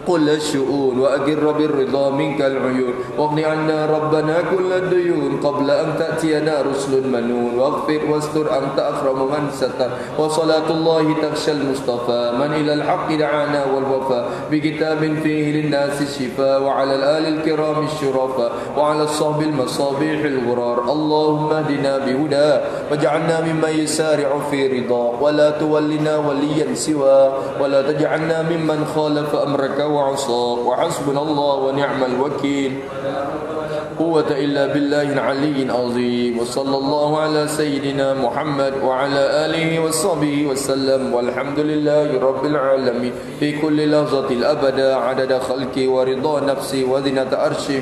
قل الشؤون وأقر بالرضا منك العيون واغن عنا ربنا كل الديون قبل أن تأتينا رسل منون واغفر واستر أنت أكرم من ستر وصلاة الله تغشى المصطفى من إلى الحق دعانا والوفاء بكتاب فيه للناس الشفاء وعلى الآل الكرام الشرفاء وعلى الصحب المصابيح الغرار اللهم اهدنا بهدى واجعلنا ممن يسارع في رضا ولا تولنا وليا سوى ولا تجعلنا ممن خالف أمرك وعصاك وحسبنا الله ونعم الوكيل قوة إلا بالله العلي العظيم وصلى الله على سيدنا محمد وعلى آله وصحبه وسلم والحمد لله رب العالمين في كل لحظة الأبدا عدد خلقي ورضا نفسي وزنة عرشي